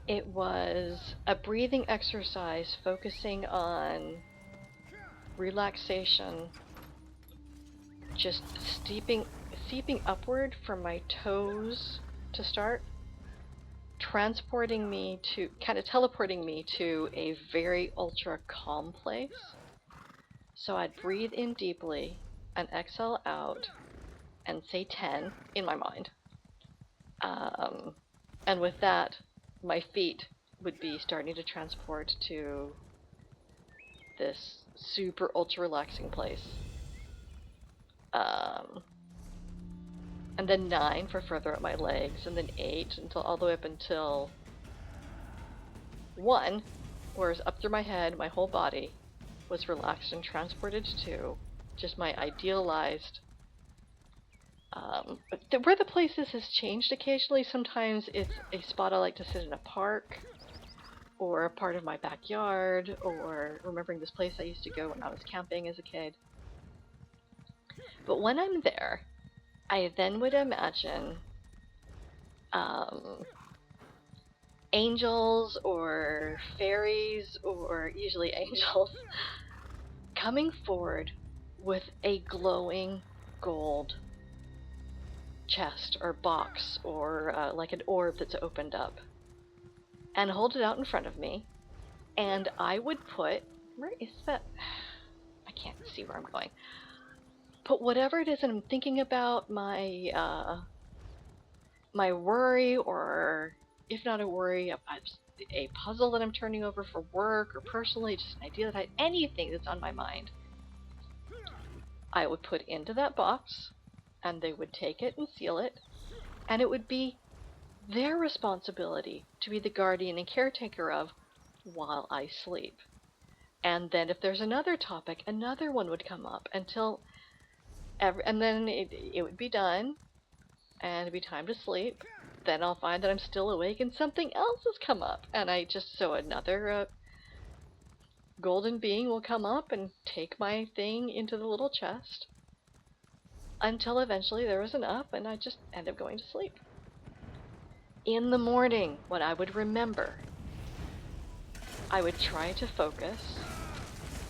[SPEAKER 1] It was a breathing exercise focusing on relaxation, just seeping upward from my toes to start, transporting me to, kind of teleporting me to a very ultra calm place. So I'd breathe in deeply and exhale out and say 10 in my mind. And with that, my feet would be starting to transport to this super ultra relaxing place. And then 9 for further up my legs, and then 8 until all the way up until 1, where it was up through my head, my whole body was relaxed and transported to just my idealized. Where the places has changed occasionally. Sometimes it's a spot I like to sit in a park, or a part of my backyard, or remembering this place I used to go when I was camping as a kid. But when I'm there, I then would imagine angels or fairies, or usually angels, coming forward with a glowing gold chest or box, or like an orb that's opened up, and hold it out in front of me, and I would put, where is that? I can't see where I'm going. Put whatever it is that I'm thinking about, my my worry, or if not a worry, a puzzle that I'm turning over for work or personally, just an idea that anything that's on my mind, I would put into that box, and they would take it and seal it, and it would be their responsibility to be the guardian and caretaker of while I sleep. And then if there's another topic, another one would come up until and then it would be done, and it'd be time to sleep. Then I'll find that I'm still awake and something else has come up, and so another golden being will come up and take my thing into the little chest, until eventually there was enough and I just end up going to sleep. In the morning, when I would remember, I would try to focus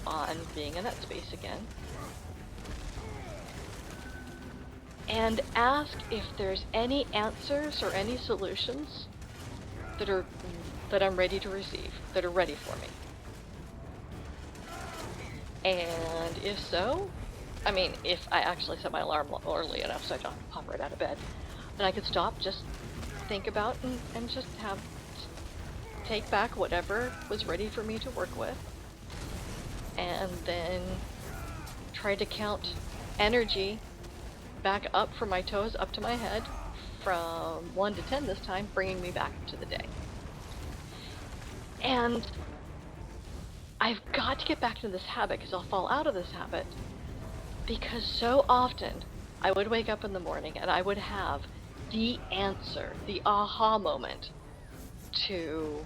[SPEAKER 1] on being in that space again, and ask if there's any answers or any solutions that I'm ready to receive, that are ready for me. And if so, I mean, if I actually set my alarm early enough so I don't pop right out of bed, then I could stop, just think about, and just take back whatever was ready for me to work with, and then try to count energy back up from my toes up to my head, from 1 to 10 this time, bringing me back to the day. And I've got to get back into this habit, because I'll fall out of this habit, because so often I would wake up in the morning and I would have the answer, the aha moment to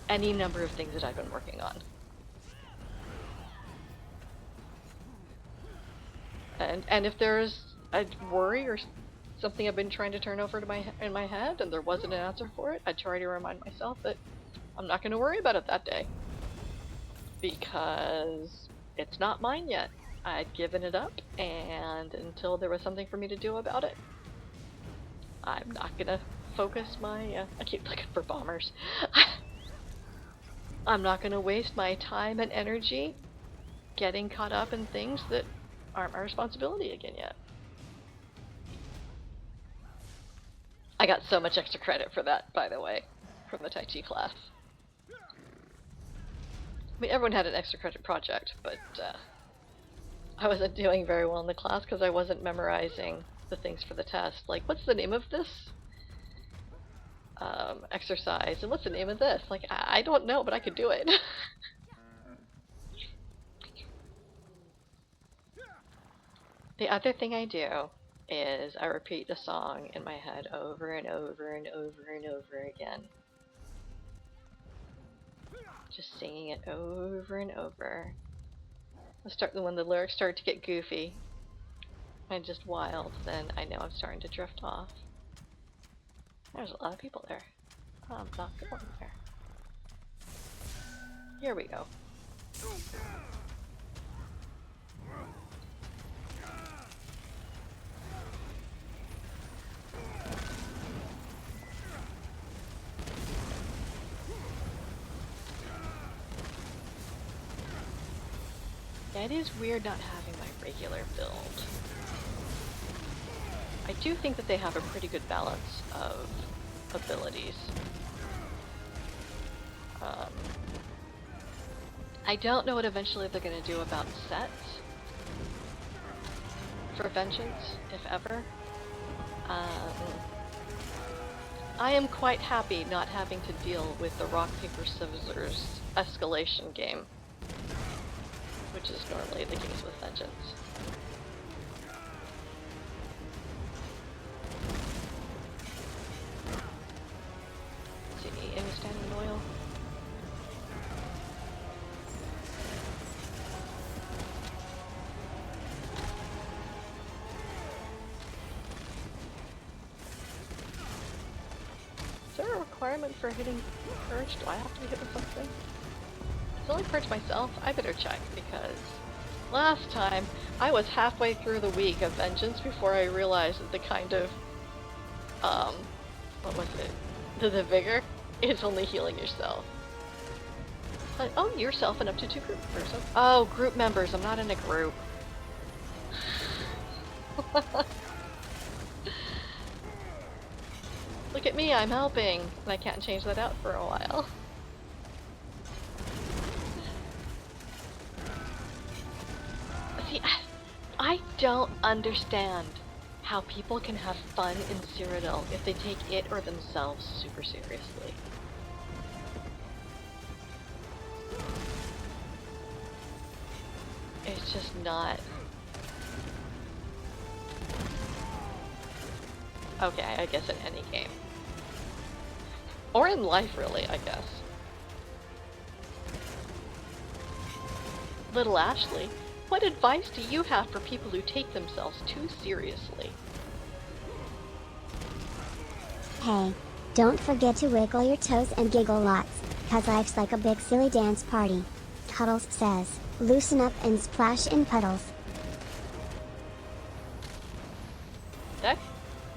[SPEAKER 1] any number of things that I've been working on. And if there's a worry or something I've been trying to turn over to in my head and there wasn't an answer for it, I'd try to remind myself that I'm not going to worry about it that day. Because it's not mine yet. I'd given it up, and until there was something for me to do about it, I'm not going to focus my... I keep looking for bombers. I'm not going to waste my time and energy getting caught up in things that aren't my responsibility again yet. I got so much extra credit for that, by the way, from the Tai Chi class. I mean, everyone had an extra credit project, but I wasn't doing very well in the class because I wasn't memorizing the things for the test. Like, what's the name of this exercise? And what's the name of this? Like, I don't know, but I could do it. The other thing I do is I repeat the song in my head over and over and over and over again. Just singing it over and over. When the lyrics start to get goofy and just wild, then I know I'm starting to drift off. There's a lot of people there. I'm not going there. Here we go. Yeah, it is weird not having my regular build. I do think that they have a pretty good balance of abilities. I don't know what eventually they're going to do about sets for Vengeance, if ever. I am quite happy not having to deal with the rock, paper, scissors escalation game, which is normally the case with Vengeance. Let's see, any standing oil? Is there a requirement for hitting Purge? Do I have to be hit with something? It's only Purge myself. I better check, because last time I was halfway through the week of Vengeance before I realized that the kind of, what was it? The Vigor is only healing yourself. But, oh, yourself and up to 2 group members. Oh, group members. I'm not in a group. Look at me, I'm helping, and I can't change that out for a while. See, I don't understand how people can have fun in Cyrodiil if they take it or themselves super seriously. It's just not... Okay, I guess in any game. Or in life, really, I guess. Little Ashley, what advice do you have for people who take themselves too seriously?
[SPEAKER 2] Hey, don't forget to wiggle your toes and giggle lots, cause life's like a big silly dance party. Cuddles says, loosen up and splash in puddles.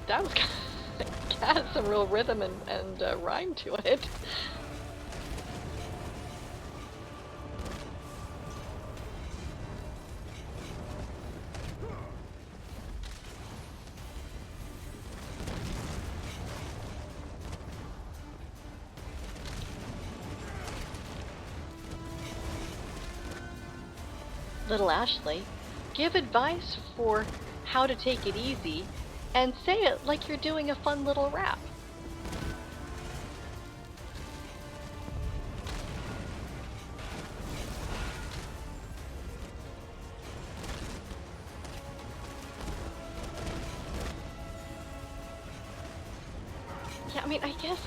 [SPEAKER 1] That was had some real rhythm and rhyme to it. Little Ashley, give advice for how to take it easy and say it like you're doing a fun little rap. Yeah, I mean, I guess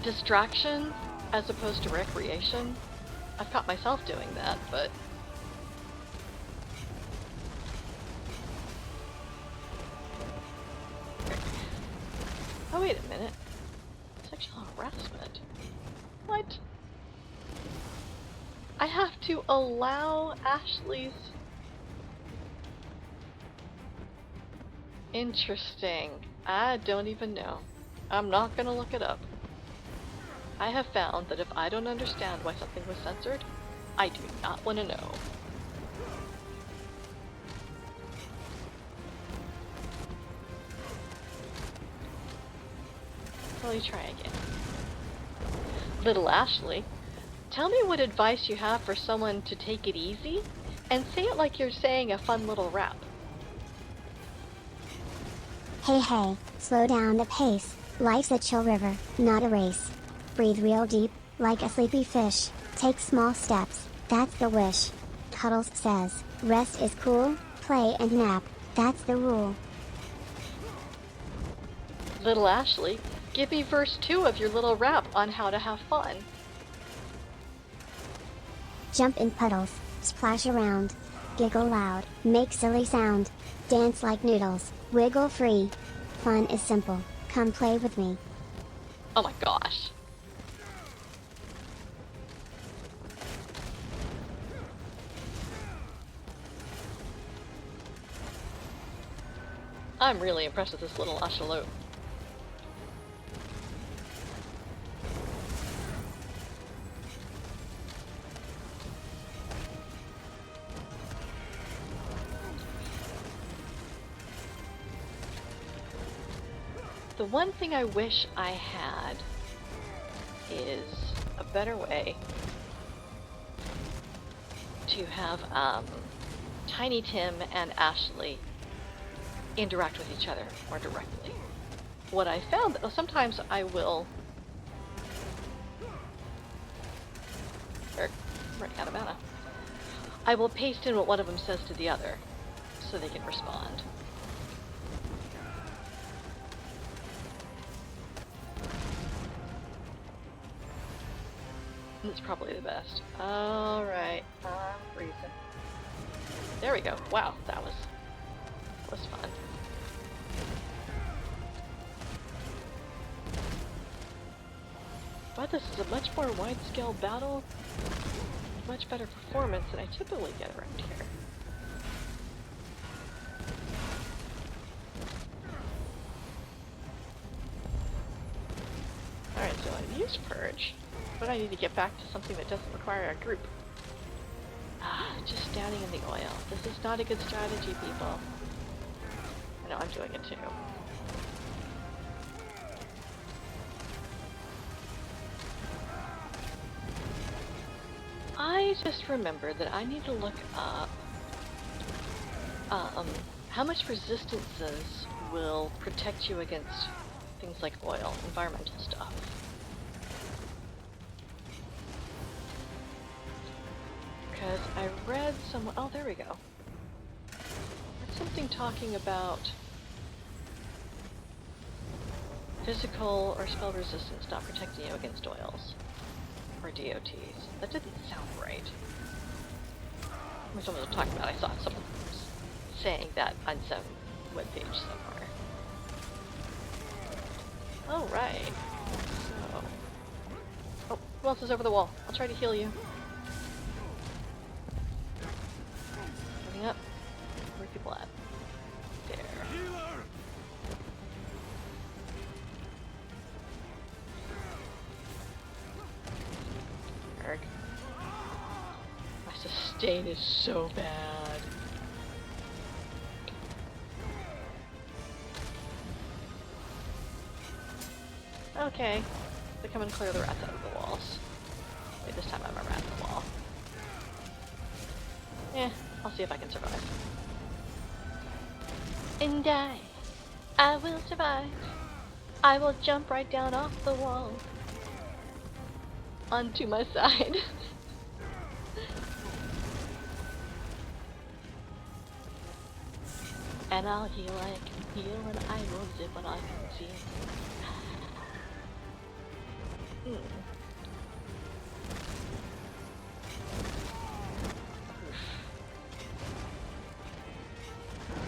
[SPEAKER 1] distraction as opposed to recreation. I've caught myself doing that, but oh, wait a minute. Sexual harassment? What? I have to allow Ashley's... Interesting. I don't even know. I'm not gonna look it up. I have found that if I don't understand why something was censored, I do not want to know. Let me try again. Little Ashley, tell me what advice you have for someone to take it easy, and say it like you're saying a fun little rap.
[SPEAKER 2] Hey, slow down the pace. Life's a chill river, not a race. Breathe real deep, like a sleepy fish. Take small steps, that's the wish. Cuddles says, rest is cool, play and nap, that's the rule.
[SPEAKER 1] Little Ashley, give me verse 2 of your little rap on how to have fun.
[SPEAKER 2] Jump in puddles, splash around. Giggle loud, make silly sound. Dance like noodles, wiggle free. Fun is simple, come play with me.
[SPEAKER 1] Oh my gosh. I'm really impressed with this little Ashalo. The one thing I wish I had is a better way to have Tiny Tim and Ashley interact with each other more directly. What I found, sometimes I will... running out of mana. I will paste in what one of them says to the other, so they can respond. That's probably the best. Alright, I'm freezing. There we go. Wow, that was fun. But this is a much more wide-scale battle. Much better performance than I typically get around here. Alright, so I've used Purge, but I need to get back to something that doesn't require a group. Just standing in the oil. This is not a good strategy, people. I know I'm doing it too. I just remembered that I need to look up how much resistances will protect you against things like oil, environmental stuff. Because I read some... oh, there we go. Read something talking about physical or spell resistance not protecting you against oils. Or DOTs. That didn't sound right. I mean, someone was talking about, I saw someone saying that on some webpage somewhere. Alright. So... oh, who else is over the wall? I'll try to heal you. Moving up. Where are people at? There. Erg. My sustain is so bad. Okay. They're coming to clear the rats out of the walls. Wait, this time I'm a rat in the wall. Eh, I'll see if I can survive. And I will survive. I will jump right down off the wall. Onto my side. And I'll heal I can heal, and I will zip when I can see.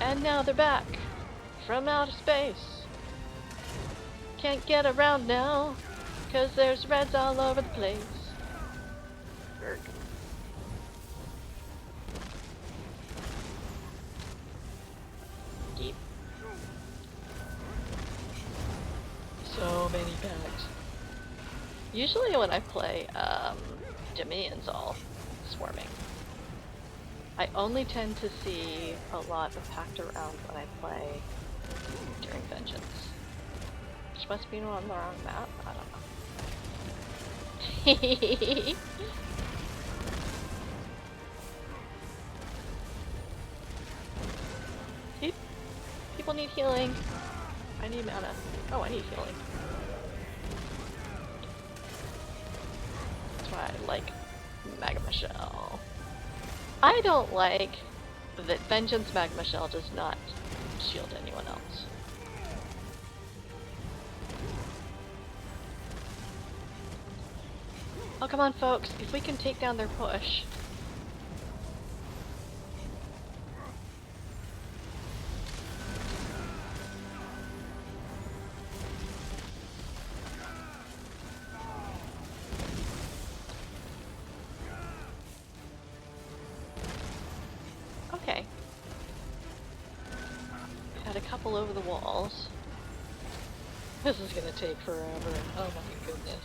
[SPEAKER 1] And now they're back from outer space. Can't get around now. 'cause there's reds all over the place. Erk. Deep. So many packs. Usually when I play, Dominion's all swarming. I only tend to see a lot of packed around when I play during Vengeance. Which must be on the wrong map? I don't know. People need healing. I need mana. Oh, I need healing. That's why I like Magma Shell. I don't like that Vengeance Magma Shell does not shield anyone else. Oh, come on, folks. If we can take down their push. Okay. Had a couple over the walls. This is gonna take forever. Oh my goodness.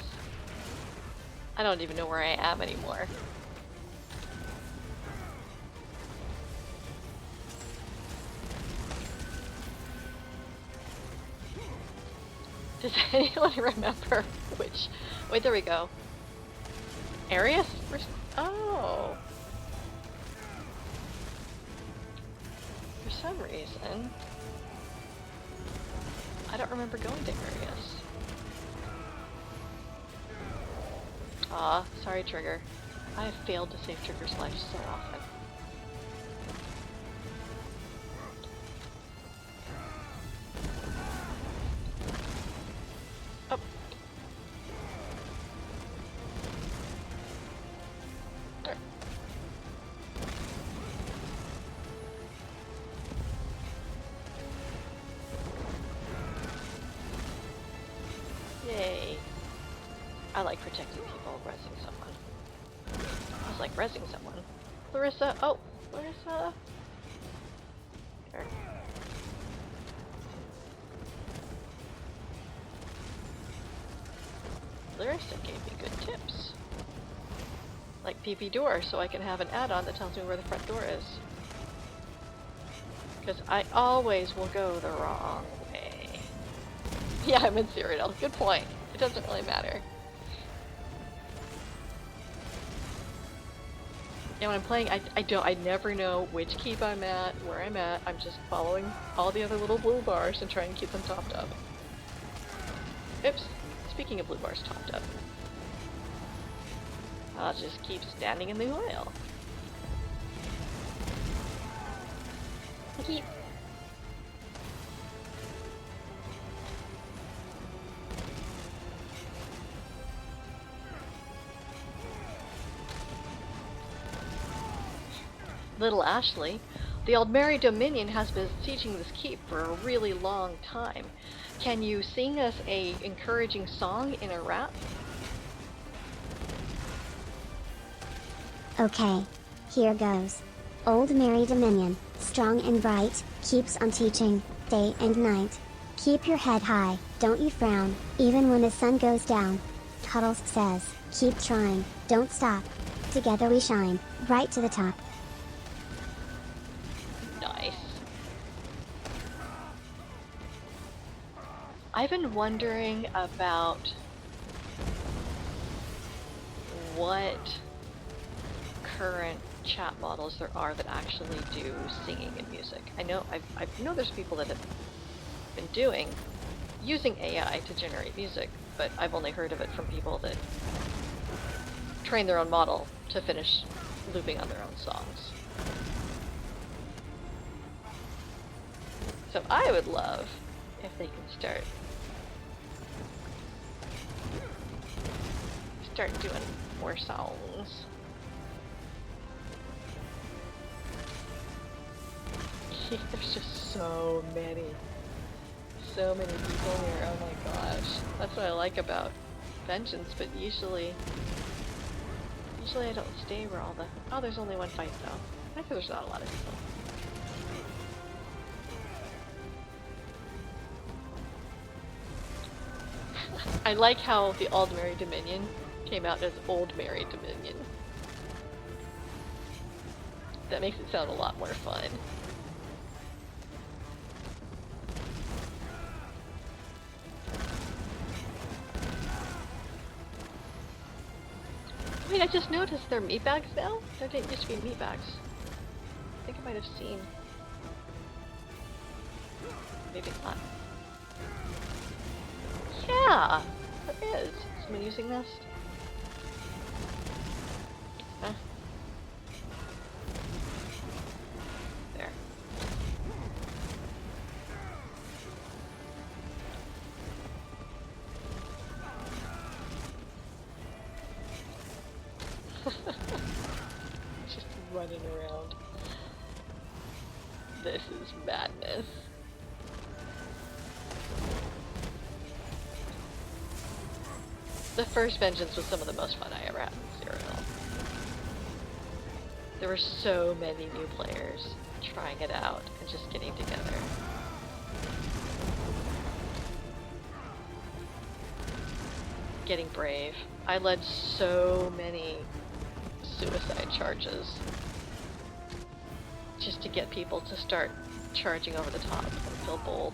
[SPEAKER 1] I don't even know where I am anymore. Does anyone remember which... Wait, there we go. Arius? Oh! For some reason... I don't remember going to Arius. Aw, sorry Trigger. I have failed to save Trigger's life so often. Oh. There. Yay. I like protecting people, resing someone. I was like, resing someone. Larissa, oh, Larissa. There. Larissa gave me good tips. Like PP door, so I can have an add-on that tells me where the front door is. Because I always will go the wrong way. Yeah, I'm in Cyrodiil. Good point. It doesn't really matter. Yeah, when I'm playing, I never know which keep I'm at, where I'm at. I'm just following all the other little blue bars and trying to keep them topped up. Oops. Speaking of blue bars topped up. I'll just keep standing in the oil. Keep. Little Ashley, the Aldmeri Dominion has been sieging this keep for a really long time. Can you sing us a encouraging song in a rap?
[SPEAKER 2] Okay. Here goes. Old Mary Dominion, strong and bright, keeps on teaching, day and night. Keep your head high, don't you frown, even when the sun goes down. Tuttles says, keep trying, don't stop. Together we shine, right to the top.
[SPEAKER 1] Nice. I've been wondering about what current chat models there are that actually do singing and music. I know there's people that have been using AI to generate music, but I've only heard of it from people that train their own model to finish looping on their own songs. So I would love if they can start doing more songs. There's just so many people here. Oh my gosh, that's what I like about vengeance, but usually I don't stay where all the... Oh, there's only one fight though. I think there's not a lot of people. I like how the Aldmeri Dominion came out as Old Mary Dominion. That makes it sound a lot more fun. Wait, I just noticed they're meat bags now? There didn't used to be meat bags. I think I might have seen. Maybe not. Yeah! There is. Someone using this? Huh? There. Just running around. This is madness. The first Vengeance was some of the most fun I ever had in Cyrodiil. There were so many new players trying it out and just getting together. Getting brave. I led so many suicide charges just to get people to start charging over the top and feel bold.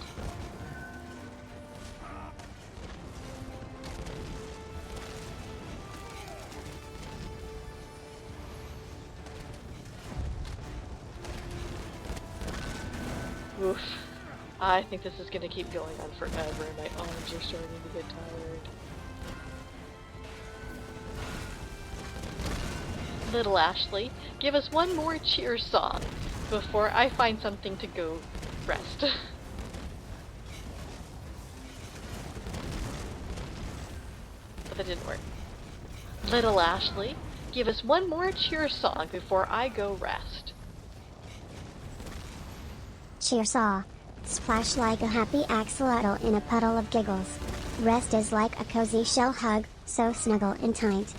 [SPEAKER 1] Oof. I think this is gonna keep going on forever and my arms are starting to get tired. Little Ashley, give us one more cheer song before I find something to go rest. But that didn't work. Little Ashley, give us one more cheer song before I go rest.
[SPEAKER 2] Cheer saw. Splash like a happy axolotl in a puddle of giggles. Rest is like a cozy shell hug, so snuggle and tight.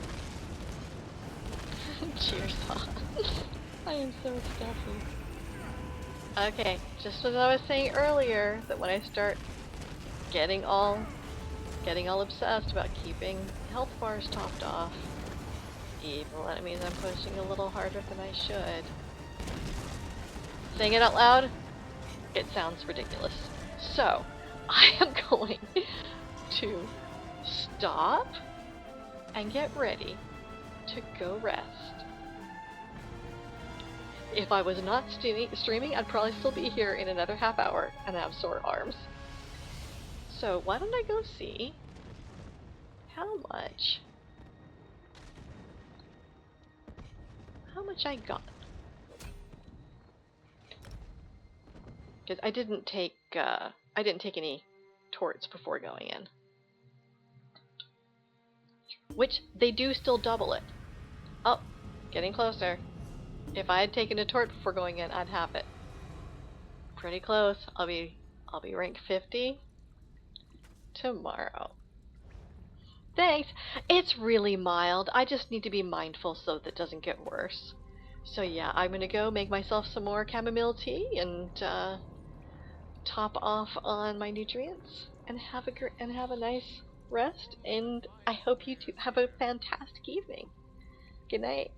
[SPEAKER 1] Cheer saw. I am so stuffy. Okay, just as I was saying earlier, that when I start getting all obsessed about keeping health bars topped off, even when it means I'm pushing a little harder than I should. Saying it out loud, it sounds ridiculous. So, I am going to stop and get ready to go rest. If I was not streaming, I'd probably still be here in another half hour and have sore arms. So why don't I go see how much I got? Because I didn't take any torts before going in. Which they do still double it. Oh, getting closer. If I had taken a tort before going in, I'd have it. Pretty close. I'll be rank 50 tomorrow. Thanks. It's really mild. I just need to be mindful so that it doesn't get worse. So yeah, I'm gonna go make myself some more chamomile tea and top off on my nutrients and have a nice rest. And I hope you two have a fantastic evening. Good night.